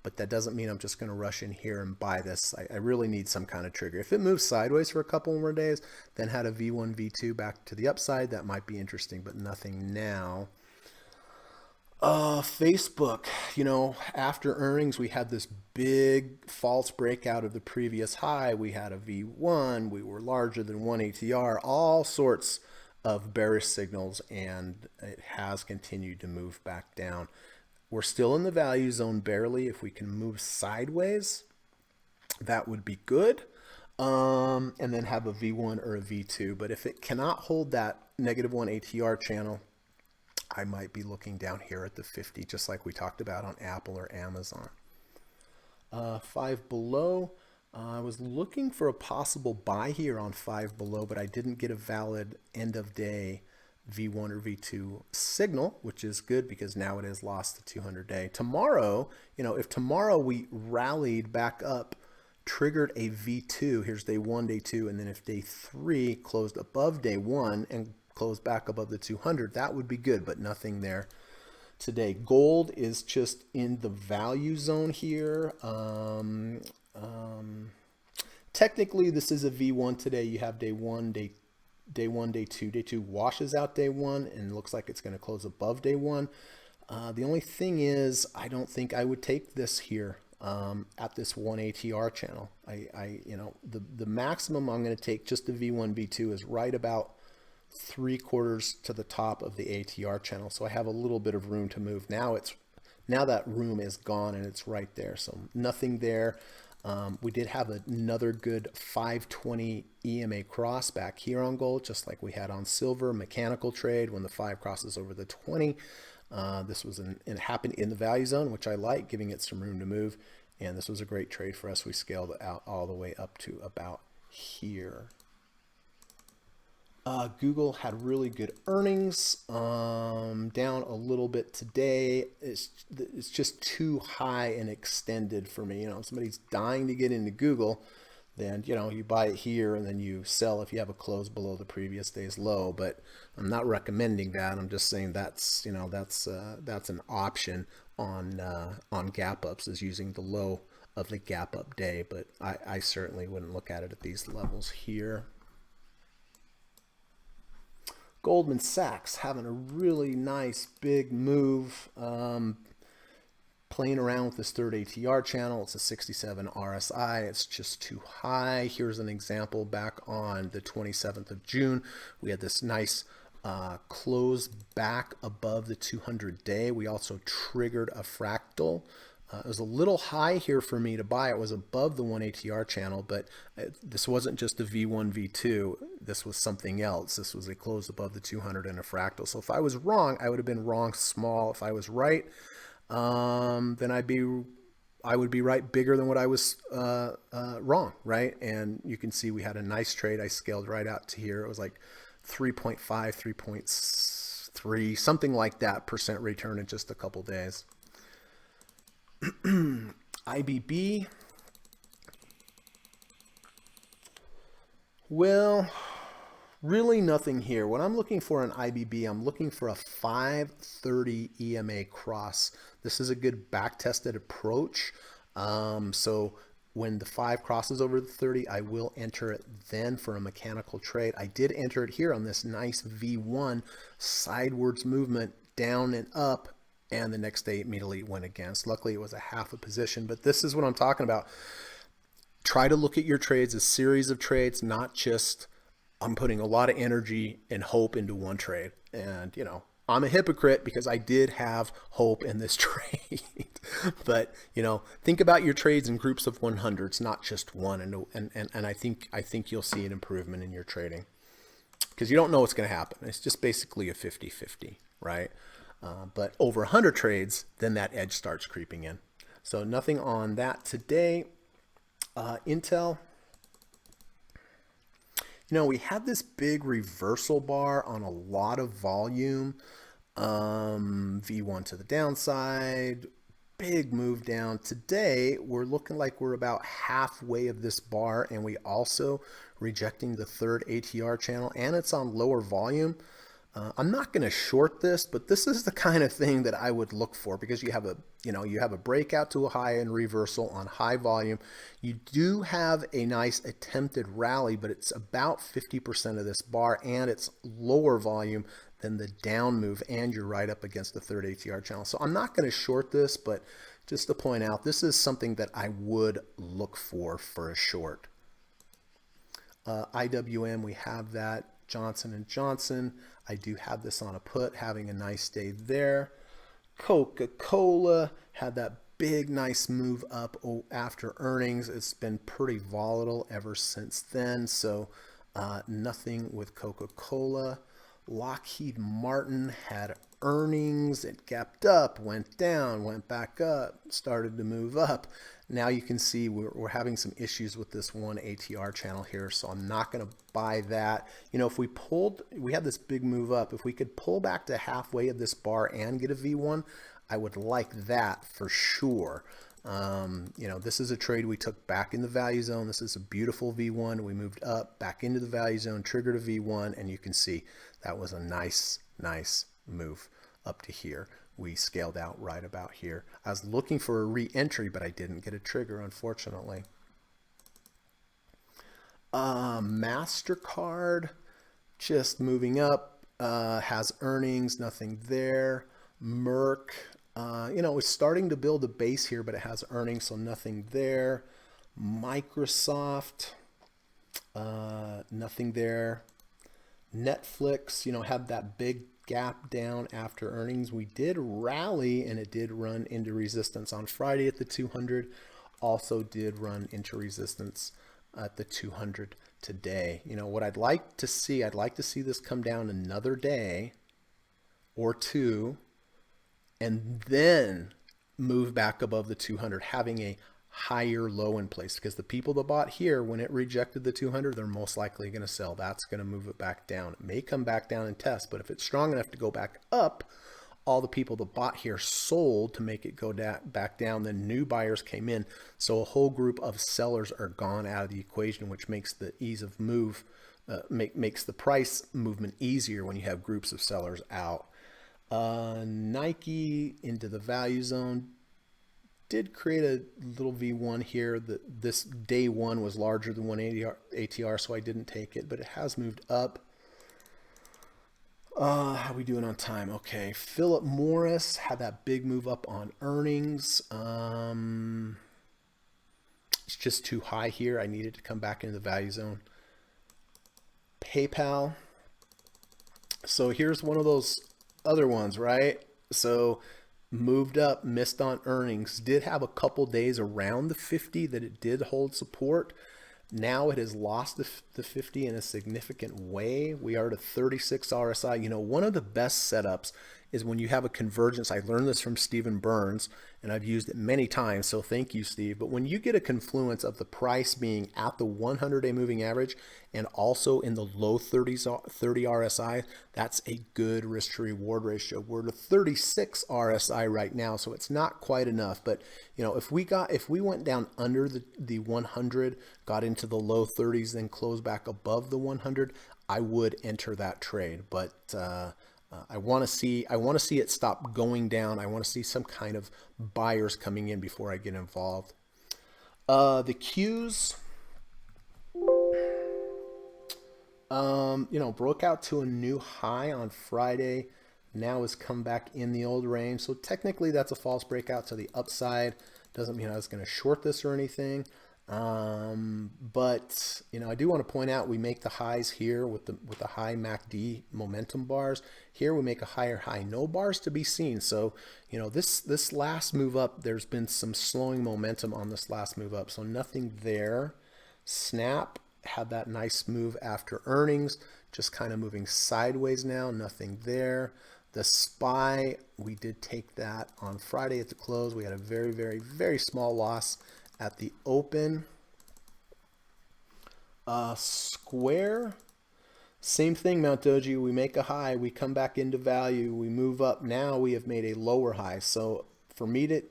but that doesn't mean I'm just going to rush in here and buy this. I really need some kind of trigger. If it moves sideways for a couple more days, then had a V1, V2 back to the upside, that might be interesting, but nothing now. Facebook, after earnings, we had this big false breakout of the previous high. We had a V1, we were larger than 1 ATR, all sorts of bearish signals, and it has continued to move back down. We're still in the value zone barely. If we can move sideways, that would be good. And then have a V1 or a V2. But if it cannot hold that -1 ATR channel, I might be looking down here at the 50, just like we talked about on Apple or Amazon. 5 below. I was looking for a possible buy here on 5 below, but I didn't get a valid end of day V1 or V2 signal, which is good because now it has lost the 200-day. Tomorrow, if tomorrow we rallied back up, triggered a V2, here's day 1, day 2, and then if day 3 closed above day 1 and closed back above the 200, that would be good, but nothing there today. Gold is just in the value zone here. Technically, this is a V1 today. You have day 1, day 1, day 2. Day 2 washes out day 1 and looks like it's going to close above day 1. The only thing is, I don't think I would take this here at this 1 ATR channel. The maximum I'm going to take just the V1, V2 is right about 3/4 to the top of the ATR channel. So I have a little bit of room to move. Now that room is gone and it's right there. So nothing there. We did have another good 520 EMA cross back here on gold, just like we had on silver. Mechanical trade when the 5 crosses over the 20. This was it happened in the value zone, which I like, giving it some room to move. And this was a great trade for us. We scaled it out all the way up to about here. Google had really good earnings, down a little bit today. It's just too high and extended for me. If somebody's dying to get into Google, then you buy it here and then you sell if you have a close below the previous day's low. But I'm not recommending that. I'm just saying that's an option on gap ups, is using the low of the gap up day. But I certainly wouldn't look at it at these levels here. Goldman Sachs having a really nice big move, playing around with this 3rd ATR channel. It's a 67 RSI. It's just too high. Here's an example back on the 27th of June. We had this nice close back above the 200-day. We also triggered a fractal. It was a little high here for me to buy. It was above the 1 ATR channel, but this wasn't just a V1, V2. This was something else. This was a close above the 200 and a fractal. So if I was wrong, I would have been wrong small. If I was right, then I would be right bigger than what I was wrong, right? And you can see we had a nice trade. I scaled right out to here. It was like 3.5, 3.3, something like that % return in just a couple days. IBB, well, really nothing here. What I'm looking for in IBB, I'm looking for a 530 EMA cross. This is a good back tested approach. So when the 5 crosses over the 30, I will enter it then for a mechanical trade. I did enter it here on this nice V1 sidewards movement down and up, and the next day immediately went against. Luckily, it was a half a position, but this is what I'm talking about. Try to look at your trades as series of trades, not just I'm putting a lot of energy and hope into one trade. And, I'm a hypocrite because I did have hope in this trade. But, think about your trades in groups of 100s, not just one. And I think you'll see an improvement in your trading because you don't know what's going to happen. It's just basically a 50-50, right? But over 100 trades, then that edge starts creeping in. So nothing on that today. Intel, we had this big reversal bar on a lot of volume. V1 to the downside, big move down. Today, we're looking like we're about halfway of this bar, and we also rejecting the 3rd ATR channel, and it's on lower volume. I'm not going to short this, but this is the kind of thing that I would look for because you have a breakout to a high and reversal on high volume. You do have a nice attempted rally, but it's about 50% of this bar and it's lower volume than the down move, and you're right up against the third ATR channel. So I'm not going to short this, but just to point out, this is something that I would look for a short. IWM, we have that. Johnson & Johnson, I do have this on a put, having a nice day there. Coca-Cola had that big nice move up after earnings. It's been pretty volatile ever since then, so nothing with Coca-Cola. Lockheed Martin had earnings. It gapped up, went down, went back up, started to move up. Now you can see we're having some issues with this one ATR channel here, so I'm not going to buy that. You know, if we had this big move up, if we could pull back to halfway of this bar and get a V1, I would like that for sure. You know, this is a trade we took back in the value zone. This is a beautiful V1. We moved up back into the value zone, triggered a V1, and you can see that was a nice move up to here. We scaled out right about here. I was looking for a re-entry, but I didn't get a trigger, unfortunately. MasterCard just moving up, has earnings, nothing there. Merck, you know, it's starting to build a base here, but it has earnings, so nothing there. Microsoft, nothing there. Netflix, you know, had that big gap down after earnings. We did rally and it did run into resistance on Friday at the 200. Also did run into resistance at the 200 today. You know, what I'd like to see this come down another day or two and then move back above the 200, having a higher low in place, because the people that bought here when it rejected the 200, they're most likely going to sell. That's going to move it back down. It may come back down and test, but if it's strong enough to go back up, all the people that bought here sold to make it go back down. Then new buyers came in, so a whole group of sellers are gone out of the equation, which makes the ease of move makes the price movement easier when you have groups of sellers out. Nike into the value zone. Did create a little V1 here. This day one was larger than 180 ATR, so I didn't take it, but it has moved up. How are we doing on time? Okay, Philip Morris had that big move up on earnings. It's just too high here. I needed to come back into the value zone. PayPal. So here's one of those other ones, right? So moved up, missed on earnings, did have a couple days around the 50 that it did hold support. Now it has lost the 50 in a significant way. We are to 36 RSI. You know, one of the best setups is when you have a convergence. I learned this from Stephen Burns, and I've used it many times, so thank you, Steve. But when you get a confluence of the price being at the 100-day moving average and also in the low 30 RSI, that's a good risk to reward ratio. We're to 36 RSI right now, so it's not quite enough. But you know, if we went down under the 100, got into the low 30s, then closed back above the 100, I would enter that trade. But I want to see it stop going down. I want to see some kind of buyers coming in before I get involved. The Qs, you know, broke out to a new high on Friday. Now has come back in the old range. So technically that's a false breakout to the upside. Doesn't mean I was going to short this or anything. But you know, I do want to point out we make the highs here with the high MACD momentum bars. Here we make a higher high, no bars to be seen. So you know, this last move up, there's been some slowing momentum on this last move up, so nothing there. Snap had that nice move after earnings, just kind of moving sideways now, nothing there. The SPY, we did take that on Friday at the close. We had a very small loss at the open. Square, same thing, Mount Doji. We make a high, we come back into value, we move up. Now we have made a lower high. So for me to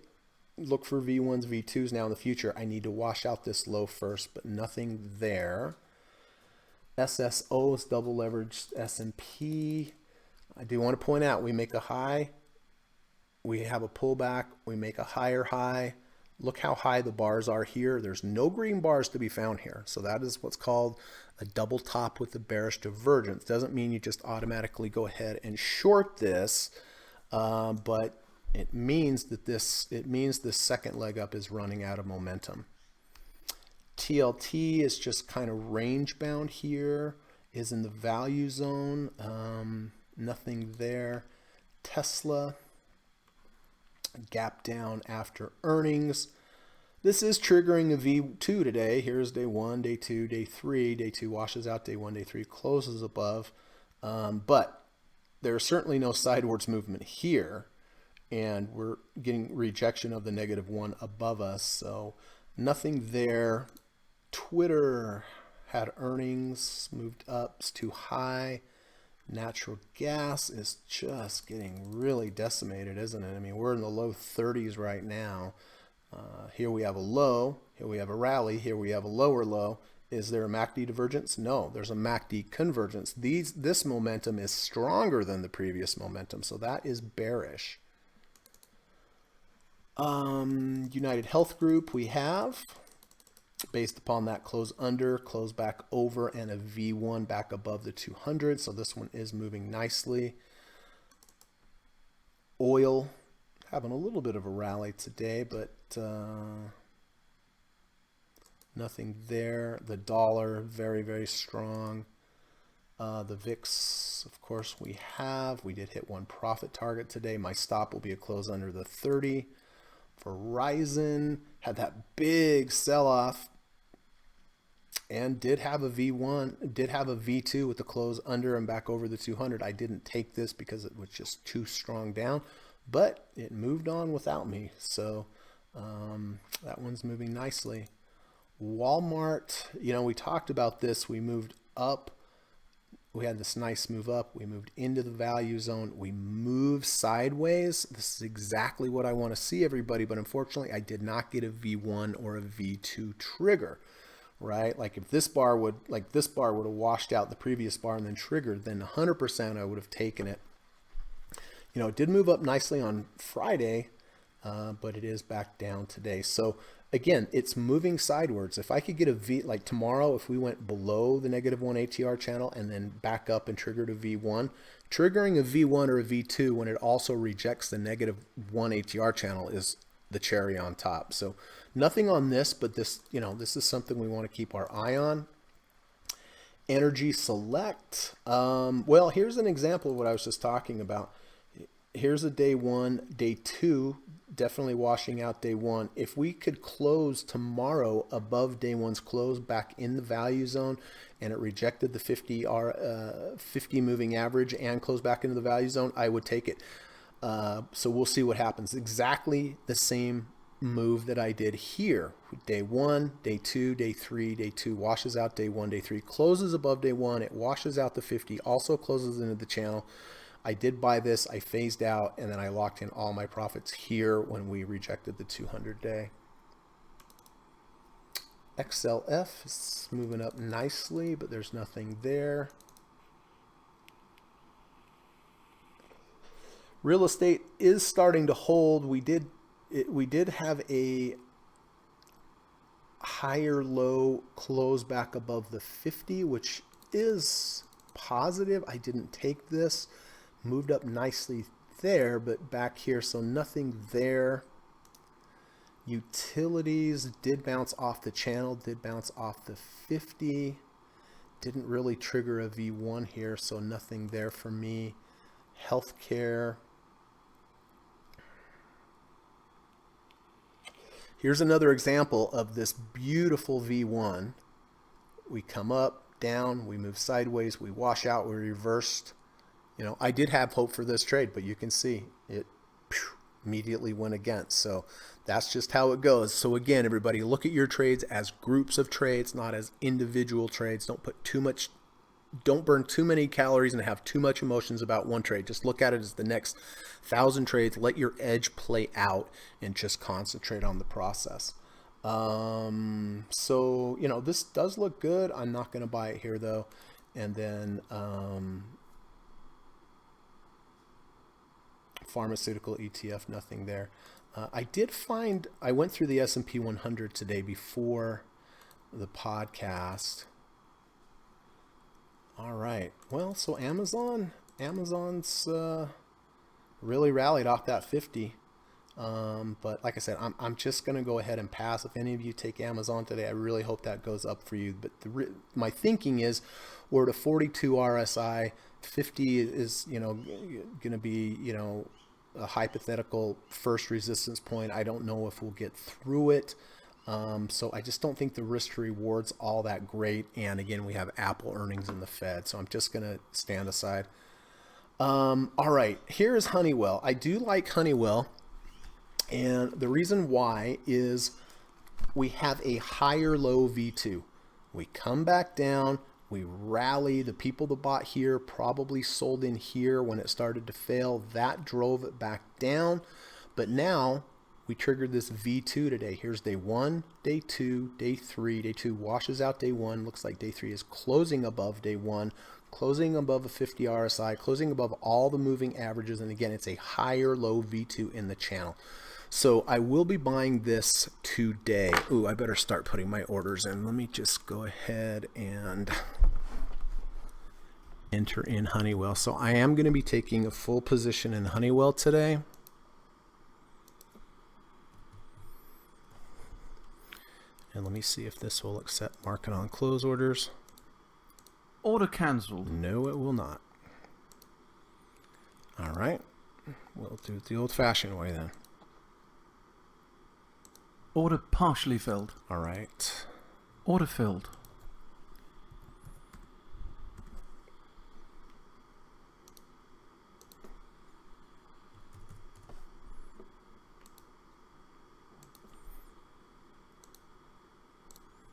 look for V1s, V2s now in the future, I need to wash out this low first, but nothing there. SSOs, double leveraged S&P. I do want to point out we make a high, we have a pullback, we make a higher high. Look how high the bars are here. There's no green bars to be found here. So that is what's called a double top with a bearish divergence. Doesn't mean you just automatically go ahead and short this, but it means that this second leg up is running out of momentum. TLT is just kind of range bound here, is in the value zone. Nothing there. Tesla, gap down after earnings. This is triggering a V2 today. Here's day 1, day 2, day 3. Day 2 washes out, day 1, day 3 closes above. But there's certainly no sidewards movement here. And we're getting rejection of the -1 above us. So nothing there. Twitter had earnings, moved up, it's too high. Natural gas is just getting really decimated, isn't it? I mean, we're in the low 30s right now. Here we have a low, here we have a rally, here we have a lower low. Is there a MACD divergence? No, there's a MACD convergence. This momentum is stronger than the previous momentum, so that is bearish. United Health Group we have, based upon that close under, close back over, and a V1 back above the 200. So this one is moving nicely. Oil having a little bit of a rally today, but nothing there. The dollar very, very strong. The VIX, of course, we did hit one profit target today. My stop will be a close under the 30. Verizon had that big sell-off and did have a V1, did have a V2 with the close under and back over the 200. I didn't take this because it was just too strong down, but it moved on without me. So that one's moving nicely. Walmart, we talked about this. We moved up. We had this nice move up. We moved into the value zone. We moved sideways. This is exactly what I want to see, everybody. But unfortunately, I did not get a V1 or a V2 trigger, right? Like if this bar would have washed out the previous bar and then triggered, then 100% I would have taken it. It did move up nicely on Friday, but it is back down today. So again, it's moving sideways. If I could get a V, like tomorrow, if we went below the -1 ATR channel and then back up and triggered a V1, triggering a V1 or a V2 when it also rejects the -1 ATR channel is the cherry on top. So nothing on this, but this, this is something we want to keep our eye on. Energy Select. Well, here's an example of what I was just talking about. Here's a day 1, day 2, definitely washing out day 1. If we could close tomorrow above day 1's close back in the value zone and it rejected the 50 moving average and closed back into the value zone, I would take it. So we'll see what happens. Exactly the same move that I did here. Day 1, day 2, day 3, day 2 washes out day 1, day 3 closes above day 1. It washes out the 50, also closes into the channel. I did buy this, I phased out, and then I locked in all my profits here when we rejected the 200 day. XLF is moving up nicely, but there's nothing there. Real estate is starting to hold. We did have a higher low close back above the 50, which is positive. I didn't take this. Moved up nicely there, but back here, so nothing there. Utilities did bounce off the channel, did bounce off the 50. Didn't really trigger a V1 here, so nothing there for me. Healthcare. Here's another example of this beautiful V1. We come up, down, we move sideways, we wash out, we reversed. I did have hope for this trade, but you can see it immediately went against. So that's just how it goes. So again, everybody, look at your trades as groups of trades, not as individual trades. Don't burn too many calories and have too much emotions about one trade. Just look at it as the next 1,000 trades. Let your edge play out and just concentrate on the process. So, this does look good. I'm not going to buy it here though. And then, Pharmaceutical ETF, nothing there. I did find, I went through the S&P 100 today before the podcast. All right. Well, so Amazon's really rallied off that 50. But like I said, I'm just going to go ahead and pass. If any of you take Amazon today, I really hope that goes up for you. But my thinking is we're at a 42 RSI. 50 is, going to be, a hypothetical first resistance point. I don't know if we'll get through it. So I just don't think the risk to reward's all that great. And again, we have Apple earnings in the Fed. So I'm just going to stand aside. All right, here's Honeywell. I do like Honeywell. And the reason why is we have a higher low V2. We come back down. We rally. The people that bought here probably sold in here when it started to fail. That drove it back down. But now we triggered this V2 today. Here's day 1, day 2, day 3. Day 2 washes out day 1. Looks like day 3 is closing above day 1, closing above a 50 RSI, closing above all the moving averages. And again, it's a higher low V2 in the channel. So I will be buying this today. Ooh, I better start putting my orders in. Let me just go ahead and enter in Honeywell. So I am going to be taking a full position in Honeywell today. And let me see if this will accept market on close orders. Order cancelled. No, it will not. All right. We'll do it the old-fashioned way then. Order partially filled. All right. Order filled.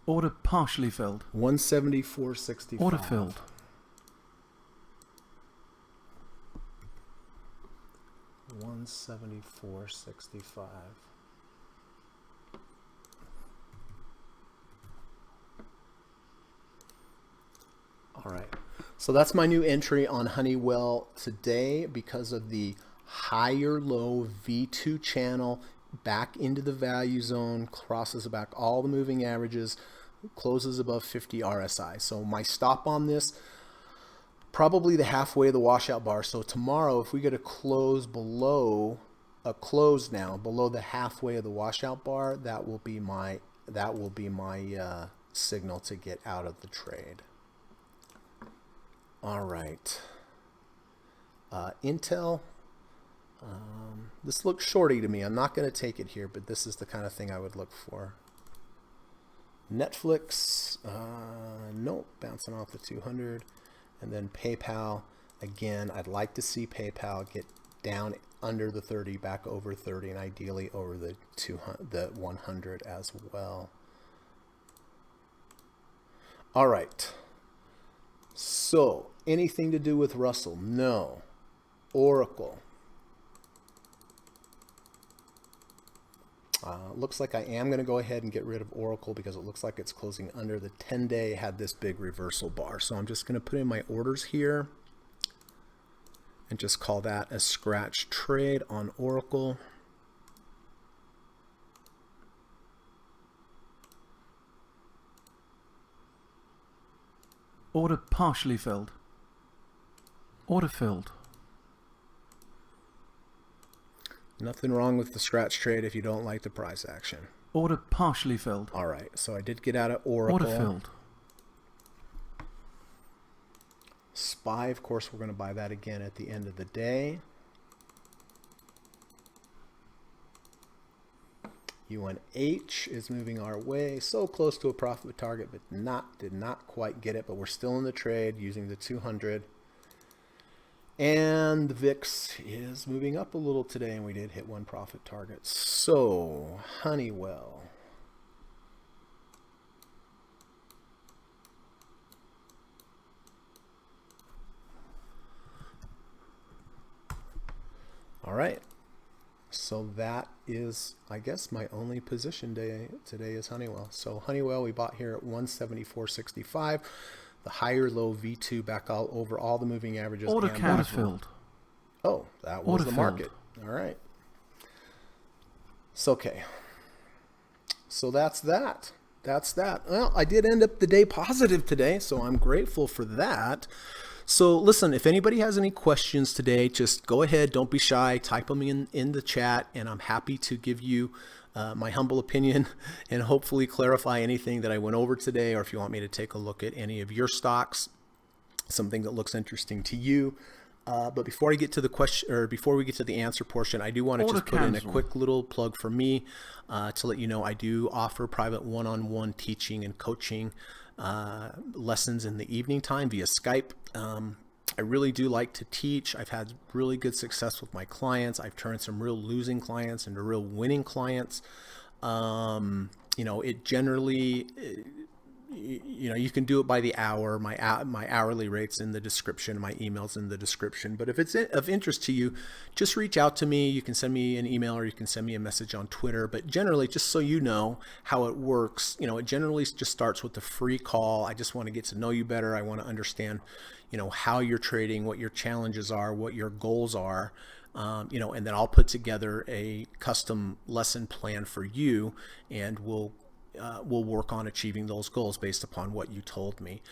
Order partially filled. 174.65. Order filled. $174.65. All right, so that's my new entry on Honeywell today because of the higher low V2 channel back into the value zone, crosses back all the moving averages, closes above 50 RSI. So my stop on this, probably the halfway of the washout bar. So tomorrow, if we get a close below, below the halfway of the washout bar, that will be my signal to get out of the trade. All right, Intel, this looks shorty to me. I'm not going to take it here, but this is the kind of thing I would look for. Netflix, nope, bouncing off the 200. And then PayPal, again, I'd like to see PayPal get down under the 30, back over 30, and ideally over the 100 as well. All right. So, anything to do with Russell? No. Oracle. Looks like I am going to go ahead and get rid of Oracle because it looks like it's closing under the 10-day, had this big reversal bar. So I'm just going to put in my orders here and just call that a scratch trade on Oracle. Order partially filled. Order filled. Nothing wrong with the scratch trade if you don't like the price action. Order partially filled. All right, so I did get out of Oracle. Order filled. SPY, of course, we're going to buy that again at the end of the day. UNH is moving our way, so close to a profit target, but did not quite get it, but we're still in the trade using the 200. And the VIX is moving up a little today, and we did hit one profit target. So, Honeywell. All right. So that is, I guess, my only position day today is Honeywell. So Honeywell we bought here at 174.65. The higher low V2 back all over all the moving averages. Order counter filled. Oh, that was the market. All right. So, okay. So that's that. That's that. Well, I did end up the day positive today, so I'm grateful for that. So listen, if anybody has any questions today, just go ahead. Don't be shy. Type them in the chat, and I'm happy to give you my humble opinion and hopefully clarify anything that I went over today, or if you want me to take a look at any of your stocks, something that looks interesting to you. But before I get to the question, or before we get to the answer portion, I do want to Order just put in a cancelled. quick little plug for me to let you know I do offer private one-on-one teaching and coaching lessons in the evening time via Skype. I really do like to teach. I've had really good success with my clients. I've turned some real losing clients into real winning clients. It generally, you can do it by the hour. My hourly rate's in the description. My email's in the description. But if it's of interest to you, just reach out to me. You can send me an email or you can send me a message on Twitter. But generally, just so you know how it works, it generally just starts with a free call. I just want to get to know you better. I want to understand, how you're trading, what your challenges are, what your goals are. And then I'll put together a custom lesson plan for you, and we'll work on achieving those goals based upon what you told me.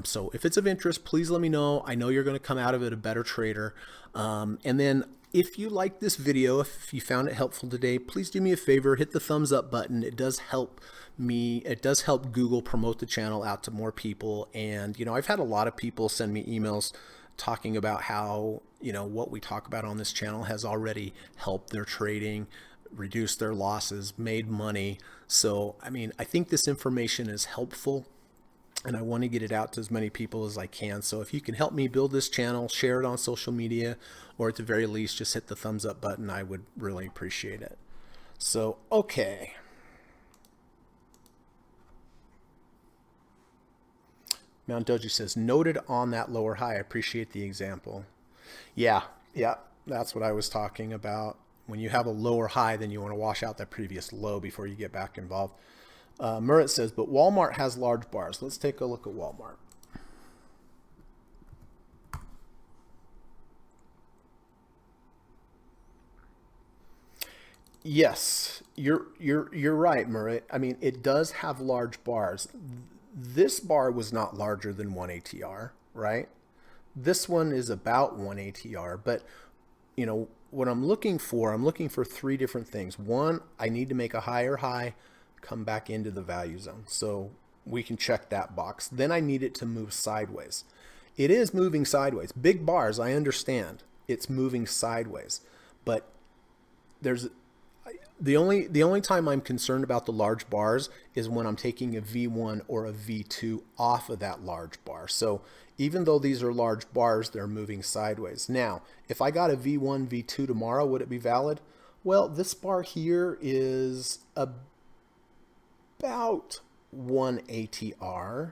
So if it's of interest, please let me know. I know you're going to come out of it a better trader. And then if you like this video, if you found it helpful today, please do me a favor, hit the thumbs up button. It does help me. It does help Google promote the channel out to more people. And, I've had a lot of people send me emails talking about how, what we talk about on this channel has already helped their trading, reduced their losses, made money. So, I think this information is helpful, and I want to get it out to as many people as I can. So if you can help me build this channel, share it on social media, or at the very least, just hit the thumbs up button, I would really appreciate it. So, okay. Mount Doji says, noted on that lower high. I appreciate the example. Yeah, that's what I was talking about. When you have a lower high, then you want to wash out that previous low before you get back involved. Murat says, but Walmart has large bars. Let's take a look at Walmart. Yes, you're right, Murat. It does have large bars. This bar was not larger than 1 ATR, right? This one is about 1 ATR, but what I'm looking for three different things. One, I need to make a higher high, come back into the value zone. So we can check that box. Then I need it to move sideways. It is moving sideways. Big bars, I understand. It's moving sideways. But there's the only time I'm concerned about the large bars is when I'm taking a V1 or a V2 off of that large bar. So even though these are large bars, they're moving sideways. Now, if I got a V1, V2 tomorrow, would it be valid? Well, this bar here is about 1 ATR.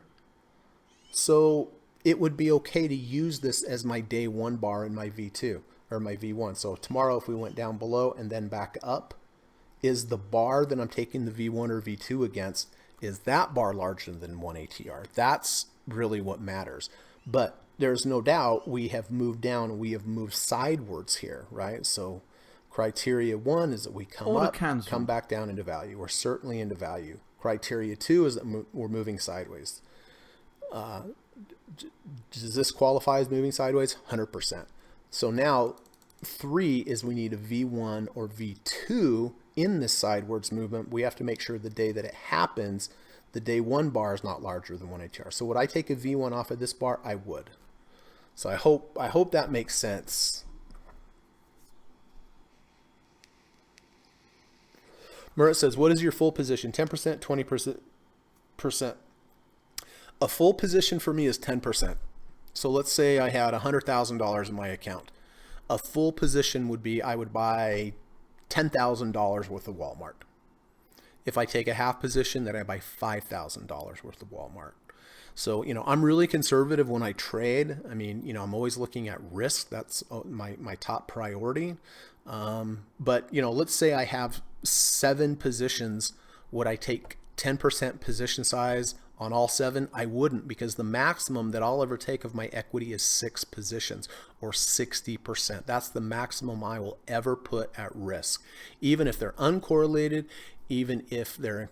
So it would be okay to use this as my day one bar in my V2 or my V1. So tomorrow, if we went down below and then back up, is the bar that I'm taking the V1 or V2 against, is that bar larger than 1 ATR? That's really what matters. But there's no doubt we have moved down, we have moved sidewards here, right? So criteria one is that we come Order up, cancelled. come back down into value. We're certainly into value. Criteria two is that we're moving sideways. Does this qualify as moving sideways? 100%. So now 3 is we need a V1 or V2 in this sidewards movement. We have to make sure the day that it happens, the day one bar is not larger than 1 ATR. So would I take a V1 off of this bar? I would. So I hope that makes sense. Murat says, what is your full position? 10%, 20%? A full position for me is 10%. So let's say I had $100,000 in my account. A full position would be I would buy $10,000 worth of Walmart. If I take a half position, then I buy $5,000 worth of Walmart. So, I'm really conservative when I trade. I'm always looking at risk. That's my top priority. But, let's say I have 7 positions. Would I take 10% position size On all 7, I wouldn't, because the maximum that I'll ever take of my equity is 6 positions, or 60%. That's the maximum I will ever put at risk, even if they're uncorrelated, even if they're in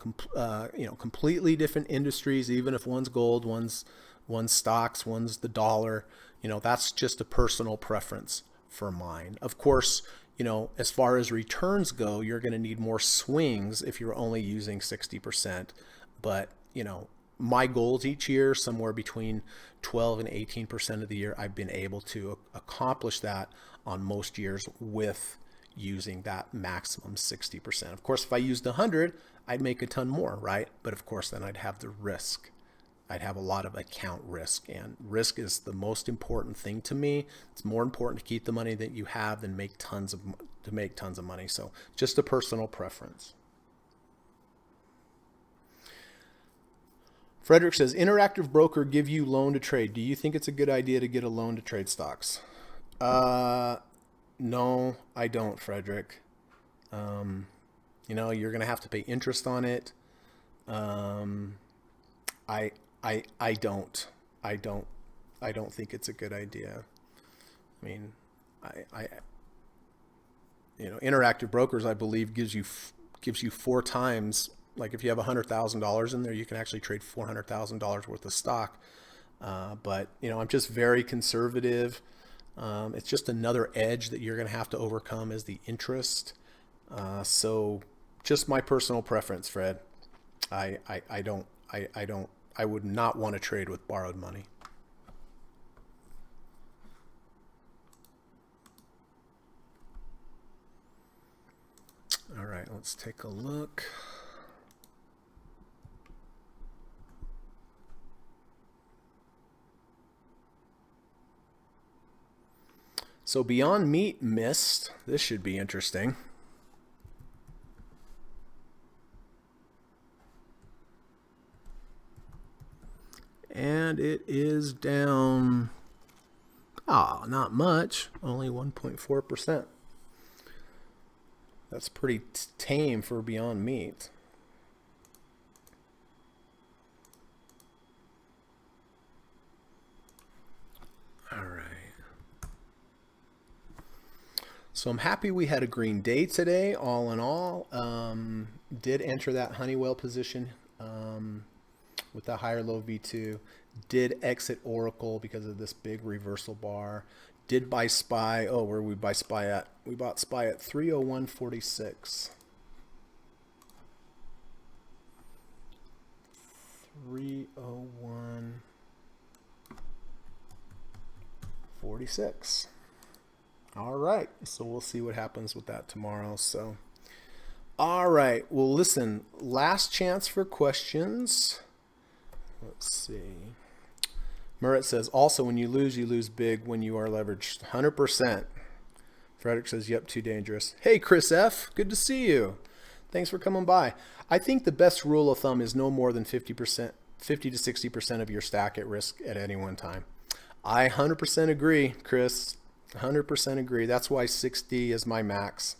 completely different industries, even if one's gold, one's stocks, one's the dollar. That's just a personal preference for mine. Of course, as far as returns go, you're going to need more swings if you're only using 60%. But, my goals each year, somewhere between 12 and 18% of the year, I've been able to accomplish that on most years with using that maximum 60%. Of course, if I used 100, I'd make a ton more, right? But of course, then I'd have the risk. I'd have a lot of account risk, and risk is the most important thing to me. It's more important to keep the money that you have than make tons of money. So just a personal preference. Frederick says, interactive broker give you loan to trade. Do you think it's a good idea to get a loan to trade stocks? No, I don't, Frederick. You're going to have to pay interest on it. I don't think it's a good idea. I mean, interactive brokers, I believe, gives you 4 times. Like if you have $100,000 in there, you can actually trade $400,000 worth of stock. But I'm just very conservative. It's just another edge that you're going to have to overcome is the interest. So just my personal preference, Fred. I would not want to trade with borrowed money. All right, let's take a look. So Beyond Meat missed. This should be interesting. And it is down, not much, only 1.4%. That's pretty tame for Beyond Meat. All right. So I'm happy we had a green day today, all in all. Did enter that Honeywell position with the higher low V2. Did exit Oracle because of this big reversal bar. Did buy SPY. Oh, where we buy SPY at? We bought SPY at 301.46. 301.46. All right, so we'll see what happens with that tomorrow. So, all right, well, listen, last chance for questions. Let's see. Murat says, also, when you lose big when you are leveraged. 100%. Frederick says, yep, too dangerous. Hey, Chris F., good to see you. Thanks for coming by. I think the best rule of thumb is no more than 50 to 60% of your stack at risk at any one time. I 100% agree, Chris. 100% agree. That's why 60 is my max.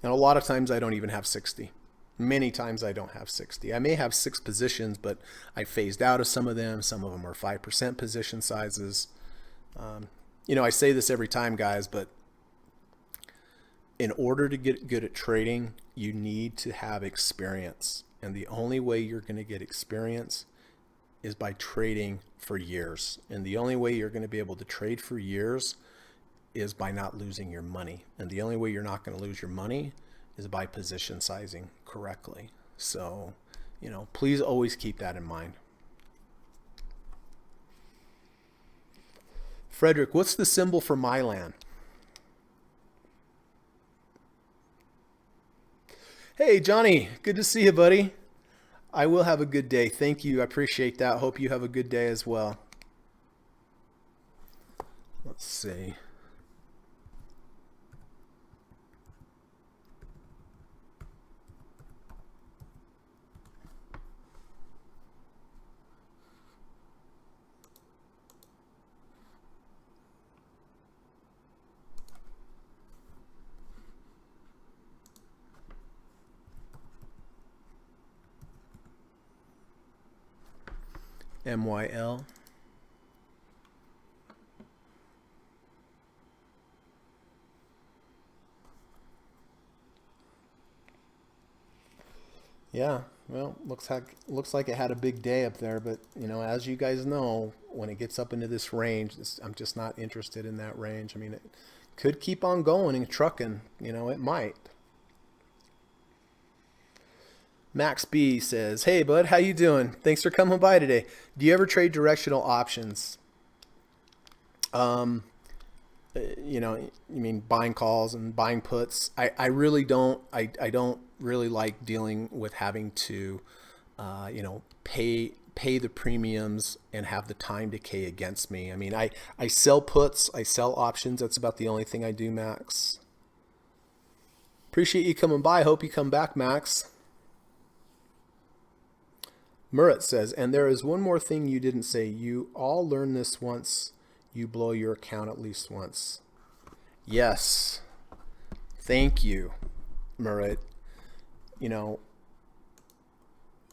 And a lot of times I don't even have 60. Many times I don't have 60. I may have 6 positions, but I phased out of some of them. Some of them are 5% position sizes. I say this every time, guys, but in order to get good at trading, you need to have experience. And the only way you're going to get experience is by trading for years. And the only way you're going to be able to trade for years is by not losing your money. And the only way you're not going to lose your money is by position sizing correctly. So, please always keep that in mind. Frederick, what's the symbol for Milan? Hey, Johnny, good to see you, buddy. I will have a good day. Thank you. I appreciate that. Hope you have a good day as well. Let's see. MYL. Yeah, well, looks like it had a big day up there, but you know, as you guys know, when it gets up into this range, I'm just not interested in that range. I mean, it could keep on going and trucking, you know, it might. Max B says, "Hey bud, how you doing? Thanks for coming by today. Do you ever trade directional options? Um, you know, you mean buying calls and buying puts? I really don't. I don't really like dealing with having to, you know, pay the premiums and have the time decay against me. I mean, I sell puts, I sell options. That's about the only thing I do, Max. Appreciate you coming by. Hope you come back, Max." Murat says, "And there is one more thing you didn't say. You all learn this once you blow your account at least once." Yes. Thank you, Murat. You know,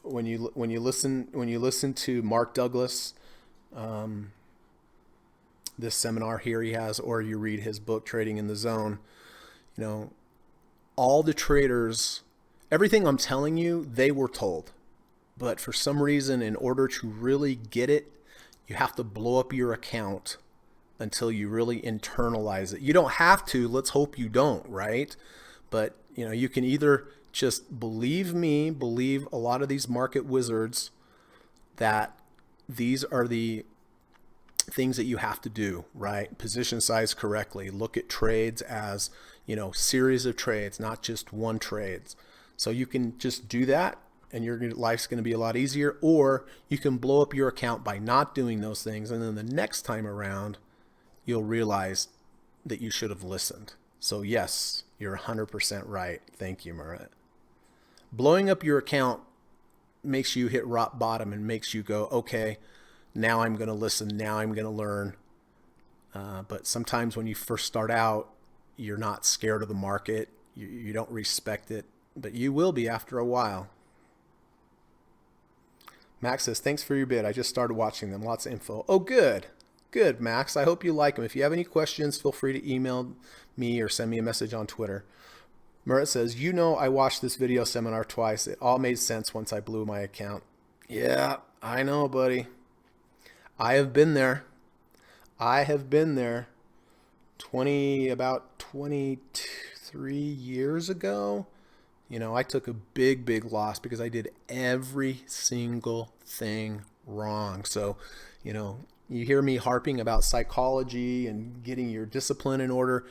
when you listen to Mark Douglas, this seminar here he has, or you read his book Trading in the Zone, you know, all the traders, everything I'm telling you, they were told. But for some reason, in order to really get it, you have to blow up your account until you really internalize it. You don't have to. Let's hope you don't, right? But, you know, you can either just believe me, believe a lot of these market wizards that these are the things that you have to do, right? Position size correctly. Look at trades as, you know, series of trades, not just one trades. So you can just do that and your life's going to be a lot easier, or you can blow up your account by not doing those things. And then the next time around, you'll realize that you should have listened. So yes, you're 100% right. Thank you, Murat. Blowing up your account makes you hit rock bottom and makes you go, okay, now I'm going to listen. Now I'm going to learn. But sometimes when you first start out, you're not scared of the market. You don't respect it, but you will be after a while. Max says, "Thanks for your bid. I just started watching them. Lots of info." Oh, good. Good, Max. I hope you like them. If you have any questions, feel free to email me or send me a message on Twitter. Murat says, "You know, I watched this video seminar twice. It all made sense once I blew my account." Yeah, I know, buddy. I have been there. I have been there. About 23 years ago. You know, I took a big loss because I did every single thing wrong. So, you know, you hear me harping about psychology and getting your discipline in order.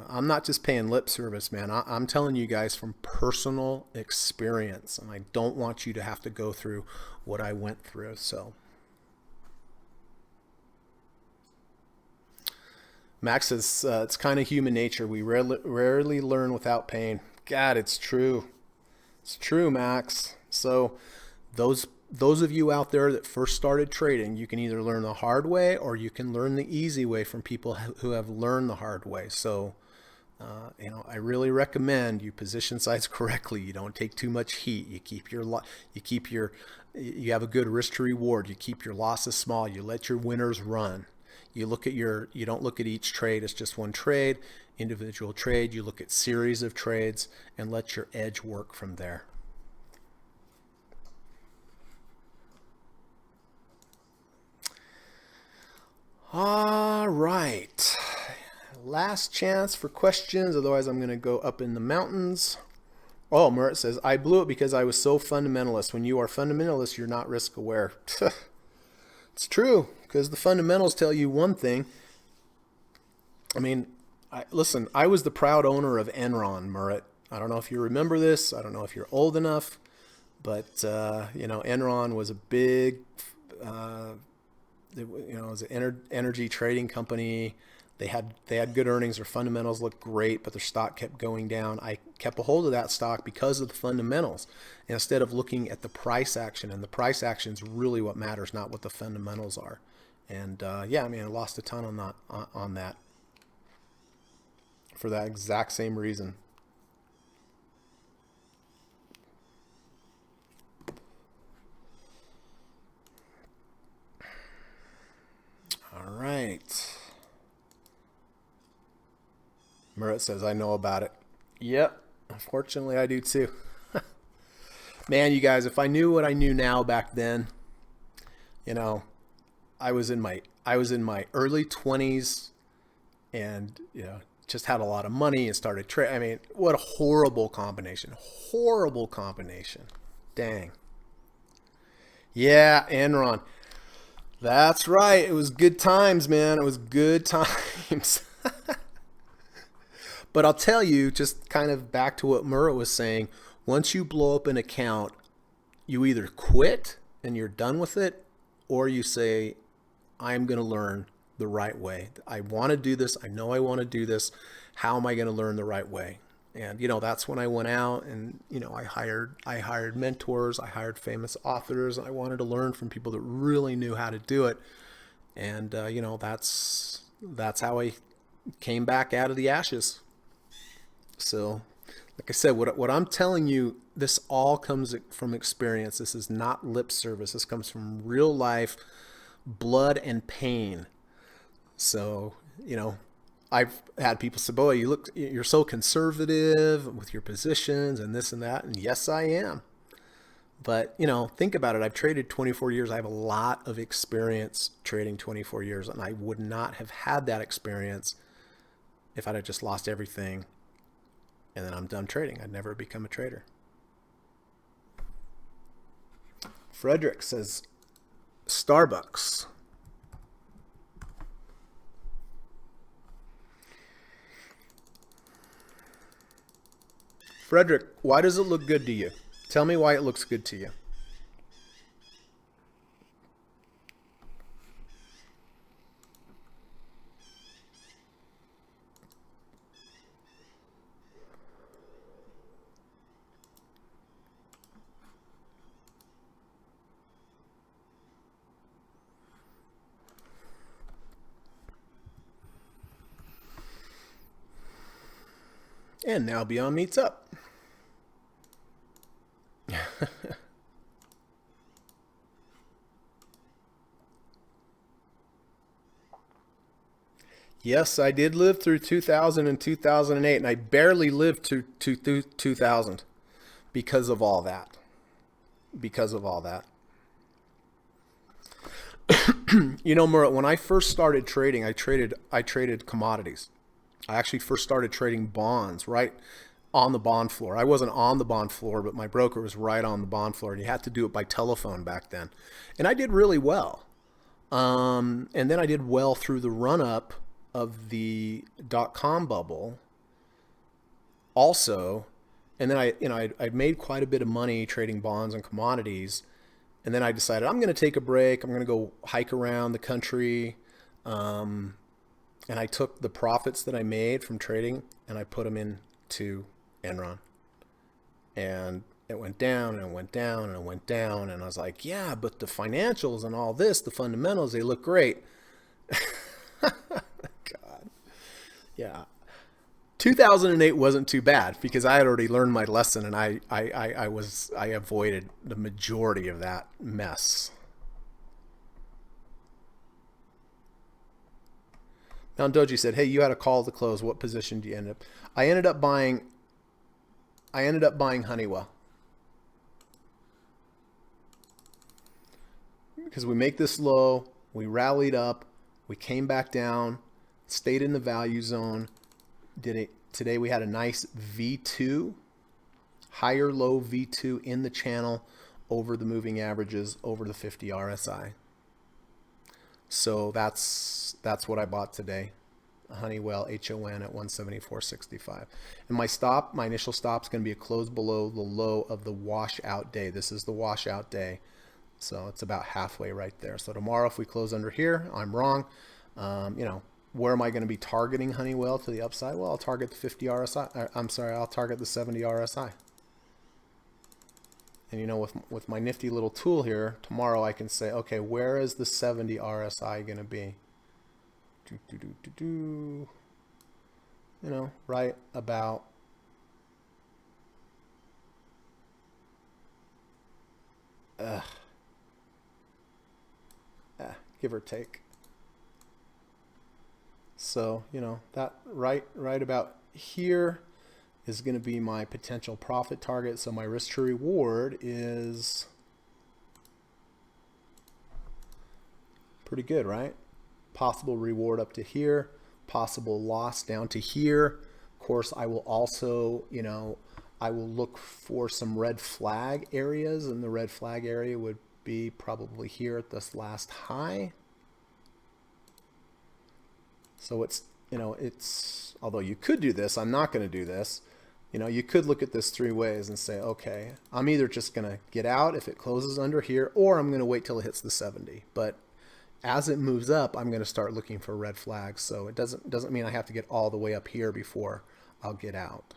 I'm not just paying lip service, man. I'm telling you guys from personal experience, and I don't want you to have to go through what I went through. So, Max says, "It's kind of human nature. We rarely learn without pain." God, it's true. It's true, Max. So those of you out there that first started trading, you can either learn the hard way or you can learn the easy way from people who have learned the hard way. So, you know, I really recommend you position size correctly. You don't take too much heat. You have a good risk to reward. You keep your losses small. You let your winners run. You don't look at each trade as just one trade, individual trade. You look at series of trades and let your edge work from there. All right. Last chance for questions. Otherwise, I'm going to go up in the mountains. Oh, Murat says, "I blew it because I was so fundamentalist. When you are fundamentalist, you're not risk aware." It's true, because the fundamentals tell you one thing. I mean, listen, I was the proud owner of Enron, Murat. I don't know if you remember this. I don't know if you're old enough, but you know, Enron was a big, it was an energy trading company. They had good earnings. Their fundamentals looked great, but their stock kept going down. I kept a hold of that stock because of the fundamentals, instead of looking at the price action. And the price action is really what matters, not what the fundamentals are. And yeah, I mean, I lost a ton on that for that exact same reason. All right. Murat says, I know about it. Yep. Unfortunately, I do too. Man, you guys, if I knew what I knew now back then, you know, I was in my early 20s and, just had a lot of money and started I mean, what a horrible combination. Horrible combination. Dang. Yeah, Enron. That's right. It was good times, man. It was good times. But I'll tell you, just kind of back to what Murrah was saying, once you blow up an account, you either quit and you're done with it, or you say, I'm going to learn the right way. I want to do this. I know I want to do this. How am I going to learn the right way? And that's when I went out and I hired mentors, I hired famous authors. I wanted to learn from people that really knew how to do it. And that's how I came back out of the ashes. So, like I said, what I'm telling you, this all comes from experience. This is not lip service. This comes from real life blood and pain. So, I've had people say, boy, you're so conservative with your positions and this and that. And yes, I am. But, think about it. I've traded 24 years. I have a lot of experience trading 24 years, and I would not have had that experience if I'd have just lost everything and then I'm done trading. I'd never become a trader. Frederick says, Starbucks. Frederick, why does it look good to you? Tell me why it looks good to you. And now Beyond Meat's up. Yes, I did live through 2000 and 2008, and I barely lived to 2000 because of all that. Because of all that. Murat, when I first started trading, I traded commodities. I actually first started trading bonds right on the bond floor. I wasn't on the bond floor, but my broker was right on the bond floor, and you had to do it by telephone back then. And I did really well. And then I did well through the run up of the .com bubble also. And then I'd made quite a bit of money trading bonds and commodities. And then I decided I'm going to take a break. I'm going to go hike around the country. And I took the profits that I made from trading and I put them into Enron. And it went down and it went down and it went down. And I was like, yeah, but the financials and all this, the fundamentals, they look great. God. Yeah. 2008 wasn't too bad because I had already learned my lesson, and I avoided the majority of that mess. Now Doji said, "Hey, you had a call to close. What position do you end up?" I ended up buying Honeywell because we make this low, we rallied up, we came back down, stayed in the value zone. Did it today? We had a nice V2, higher low V2 in the channel over the moving averages, over the 50 RSI. So that's what I bought today. Honeywell HON at 174.65. And my initial stop is going to be a close below the low of the washout day. This is the washout day. So it's about halfway right there. So tomorrow, if we close under here, I'm wrong. Where am I going to be targeting Honeywell to the upside? Well, I'll target the 50 RSI. I'll target the 70 RSI. And with my nifty little tool here, tomorrow I can say, okay, where is the 70 RSI going to be? Right about give or take. So, that right about here is going to be my potential profit target. So my risk to reward is pretty good, right? Possible reward up to here, possible loss down to here. Of course, I will also, I will look for some red flag areas, and the red flag area would be probably here at this last high. So it's, although you could do this, I'm not going to do this. You could look at this three ways and say, okay, I'm either just going to get out if it closes under here, or I'm going to wait till it hits the 70. But as it moves up, I'm going to start looking for red flags. So it doesn't mean I have to get all the way up here before I'll get out.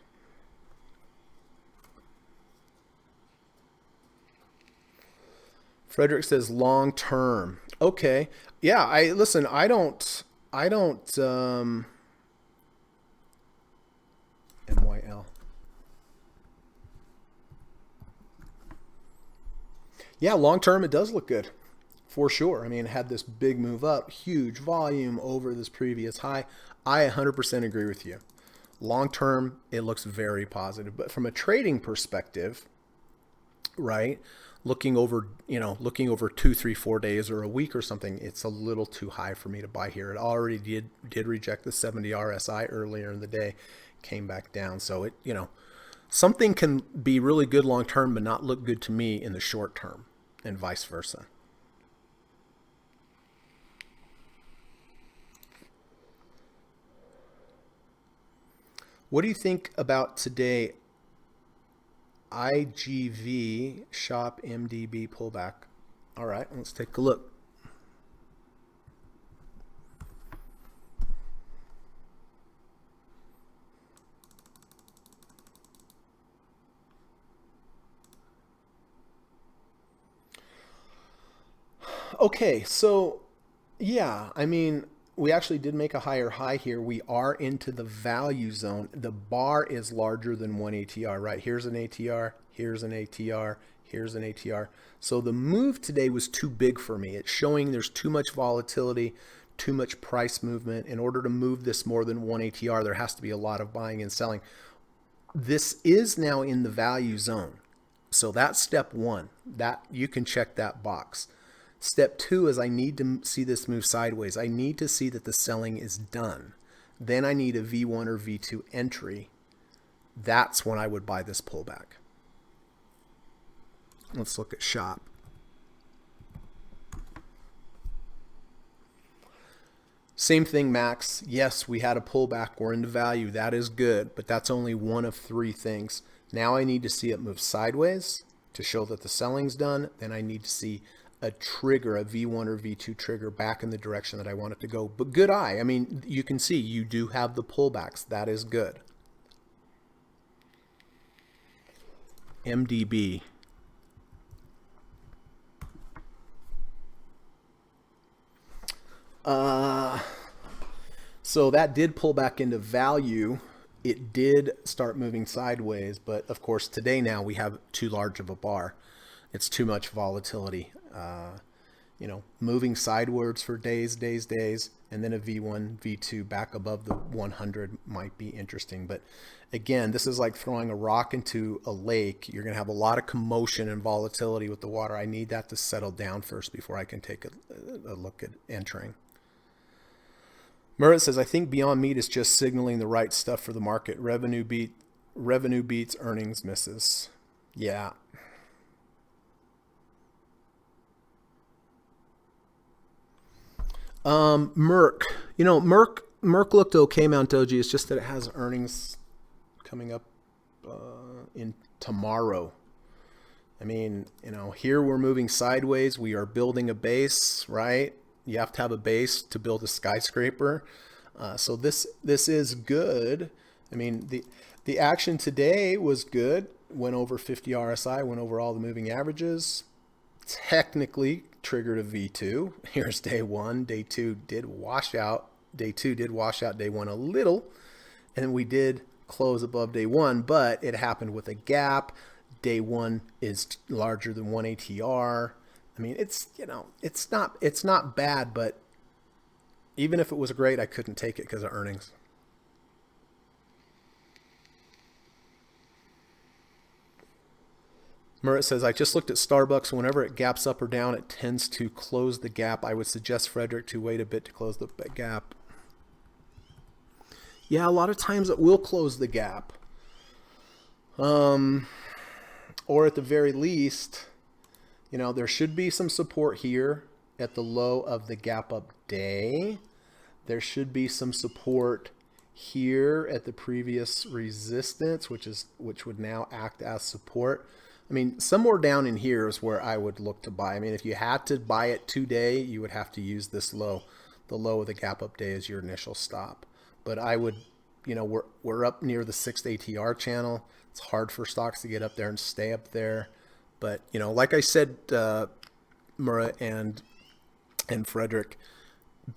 Frederick says long term. Okay. Yeah, I don't MYL. Yeah, long term it does look good. For sure. I mean, it had this big move up, huge volume over this previous high. I 100% agree with you. Long term, it looks very positive. But from a trading perspective, right, looking over 2, 3, 4 days or a week or something, it's a little too high for me to buy here. It already did reject the 70 RSI earlier in the day, came back down. So something can be really good long term, but not look good to me in the short term, and vice versa. What do you think about today? IGV shop MDB pullback. All right, let's take a look. Okay, so yeah, I mean, we actually did make a higher high here. We are into the value zone. The bar is larger than one ATR, right? Here's an ATR, here's an ATR, here's an ATR. So the move today was too big for me. It's showing there's too much volatility, too much price movement. In order to move this more than one ATR, there has to be a lot of buying and selling. This is now in the value zone. So that's step one. That you can check that box. Step two is I need to see this move sideways. I need to see that the selling is done. Then I need a V1 or V2 entry. That's when I would buy this pullback. Let's look at shop. Same thing, Max. Yes, we had a pullback. We're into value. That is good, but that's only one of three things. Now I need to see it move sideways to show that the selling's done. Then I need to see a trigger, a V1 or V2 trigger back in the direction that I want it to go. But good eye. I mean, you can see you do have the pullbacks. That is good. MDB. So that did pull back into value. It did start moving sideways, but of course today now we have too large of a bar. It's too much volatility. Moving sidewards for days, and then a V1, V2 back above the 100 might be interesting. But again, this is like throwing a rock into a lake. You're going to have a lot of commotion and volatility with the water. I need that to settle down first before I can take a look at entering. Murat says, I think Beyond Meat is just signaling the right stuff for the market. Revenue beats, earnings misses. Yeah. Merck, Merck looked okay, Mount Doji. It's just that it has earnings coming up in tomorrow. I mean, here we're moving sideways. We are building a base, right? You have to have a base to build a skyscraper. So this is good. I mean, the action today was good. Went over 50 RSI, went over all the moving averages. Technically triggered a V2. Here's day one. Day two did wash out. Day one a little. And we did close above day one, but it happened with a gap. Day one is larger than one ATR. I mean, it's not bad, but Even if it was great, I couldn't take it because of earnings. Murat says, I just looked at Starbucks. Whenever it gaps up or down, it tends to close the gap. I would suggest, Frederick, to wait a bit to close the gap. Yeah, a lot of times it will close the gap. Or at the very least, you know, there should be some support here at the low of the gap up day. There should be some support here at the previous resistance, which would now act as support. I mean, somewhere down in here is where I would look to buy. I mean, if you had to buy it today, you would have to use this low, the low of the gap up day as your initial stop. But I would, you know, we're up near the 6th ATR channel. It's hard for stocks to get up there and stay up there. But, you know, like I said, Murat and Frederick,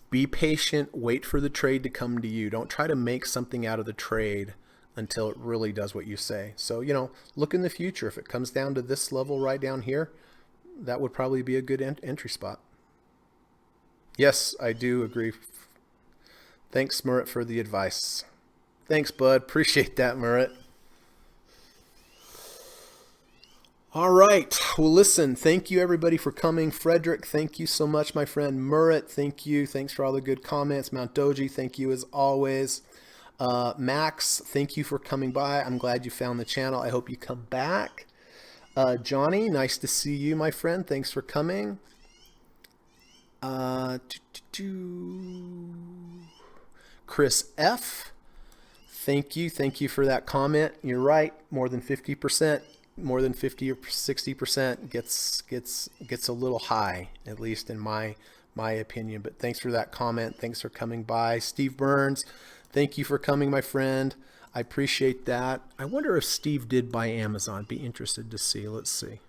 be patient, wait for the trade to come to you. Don't try to make something out of the trade until it really does what you say. So, you know, look in the future. If it comes down to this level right down here, that would probably be a good entry spot. Yes, I do agree. Thanks, Murat, for the advice. Thanks, bud. Appreciate that, Murat. All right. Well, listen, thank you, everybody, for coming. Frederick, thank you so much, my friend. Murat, thank you. Thanks for all the good comments. Mount Doji, thank you as always. Max, thank you for coming by. I'm glad you found the channel. I hope you come back. Johnny, nice to see you, my friend. Thanks for coming. Chris F, thank you. Thank you for that comment. You're right. More than 50%, more than 50 or 60% gets a little high, at least in my opinion. But thanks for that comment. Thanks for coming by. Steve Burns, thank you for coming, my friend. I appreciate that. I wonder if Steve did buy Amazon. Be interested to see. Let's see.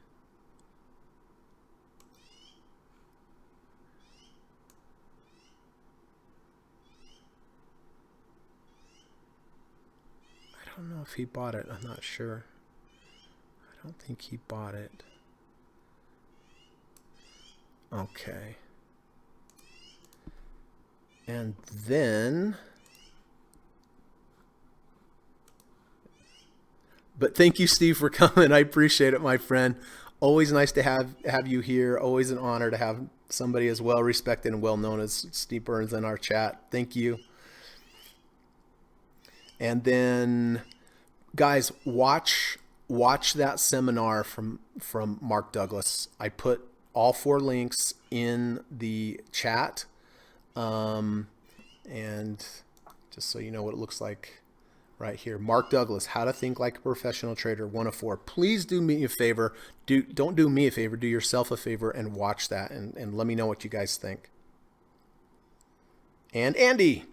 I don't know if he bought it. I'm not sure. I don't think he bought it. Okay. And then... But thank you, Steve, for coming. I appreciate it, my friend. Always nice to have you here. Always an honor to have somebody as well respected and well known as Steve Burns in our chat. Thank you. And then, guys, watch that seminar from Mark Douglas. I put all 4 links in the chat, and just so you know what it looks like. Right here, Mark Douglas, How to Think Like a Professional Trader, 1 of 4. Please do me a favor. Don't do me a favor. Do yourself a favor and watch that and let me know what you guys think. And Andy,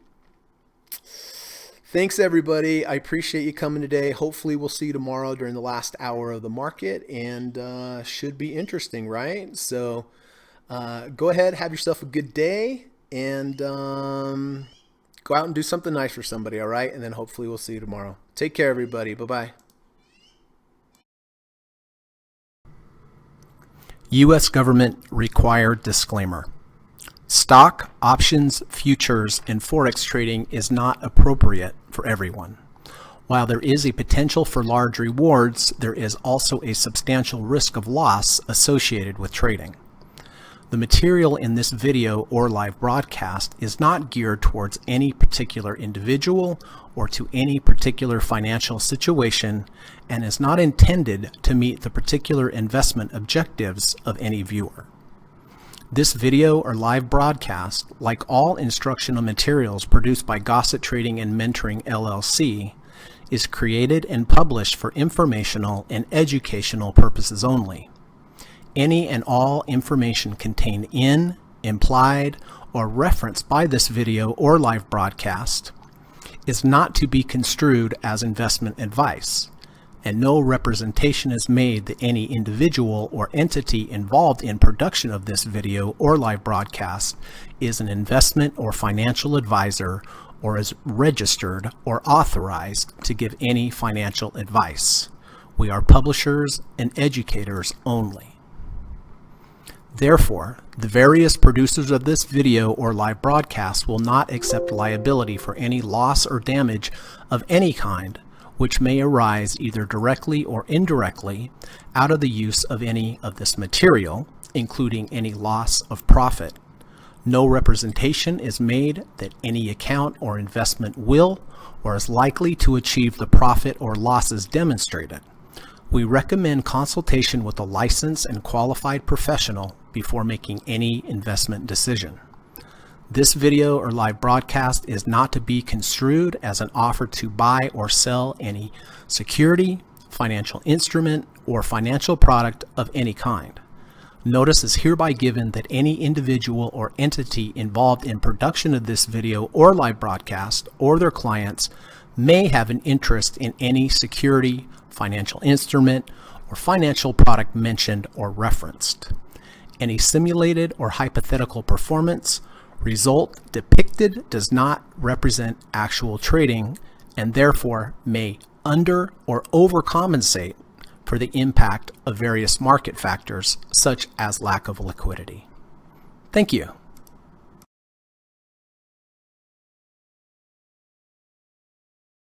thanks, everybody. I appreciate you coming today. Hopefully we'll see you tomorrow during the last hour of the market, and should be interesting, right? So go ahead, have yourself a good day, and go out and do something nice for somebody, all right? And then hopefully we'll see you tomorrow. Take care, everybody. Bye-bye. U.S. government required disclaimer. Stock, options, futures, and forex trading is not appropriate for everyone. While there is a potential for large rewards, there is also a substantial risk of loss associated with trading. The material in this video or live broadcast is not geared towards any particular individual or to any particular financial situation and is not intended to meet the particular investment objectives of any viewer. This video or live broadcast, like all instructional materials produced by Gossett Trading and Mentoring LLC, is created and published for informational and educational purposes only. Any and all information contained in, implied, or referenced by this video or live broadcast is not to be construed as investment advice, and no representation is made that any individual or entity involved in production of this video or live broadcast is an investment or financial advisor or is registered or authorized to give any financial advice. We are publishers and educators only. Therefore, the various producers of this video or live broadcast will not accept liability for any loss or damage of any kind which may arise either directly or indirectly out of the use of any of this material, including any loss of profit. No representation is made that any account or investment will or is likely to achieve the profit or losses demonstrated. We recommend consultation with a licensed and qualified professional before making any investment decision. This video or live broadcast is not to be construed as an offer to buy or sell any security, financial instrument, or financial product of any kind. Notice is hereby given that any individual or entity involved in production of this video or live broadcast or their clients may have an interest in any security, financial instrument, or financial product mentioned or referenced. Any simulated or hypothetical performance result depicted does not represent actual trading and therefore may under or overcompensate for the impact of various market factors such as lack of liquidity. Thank you.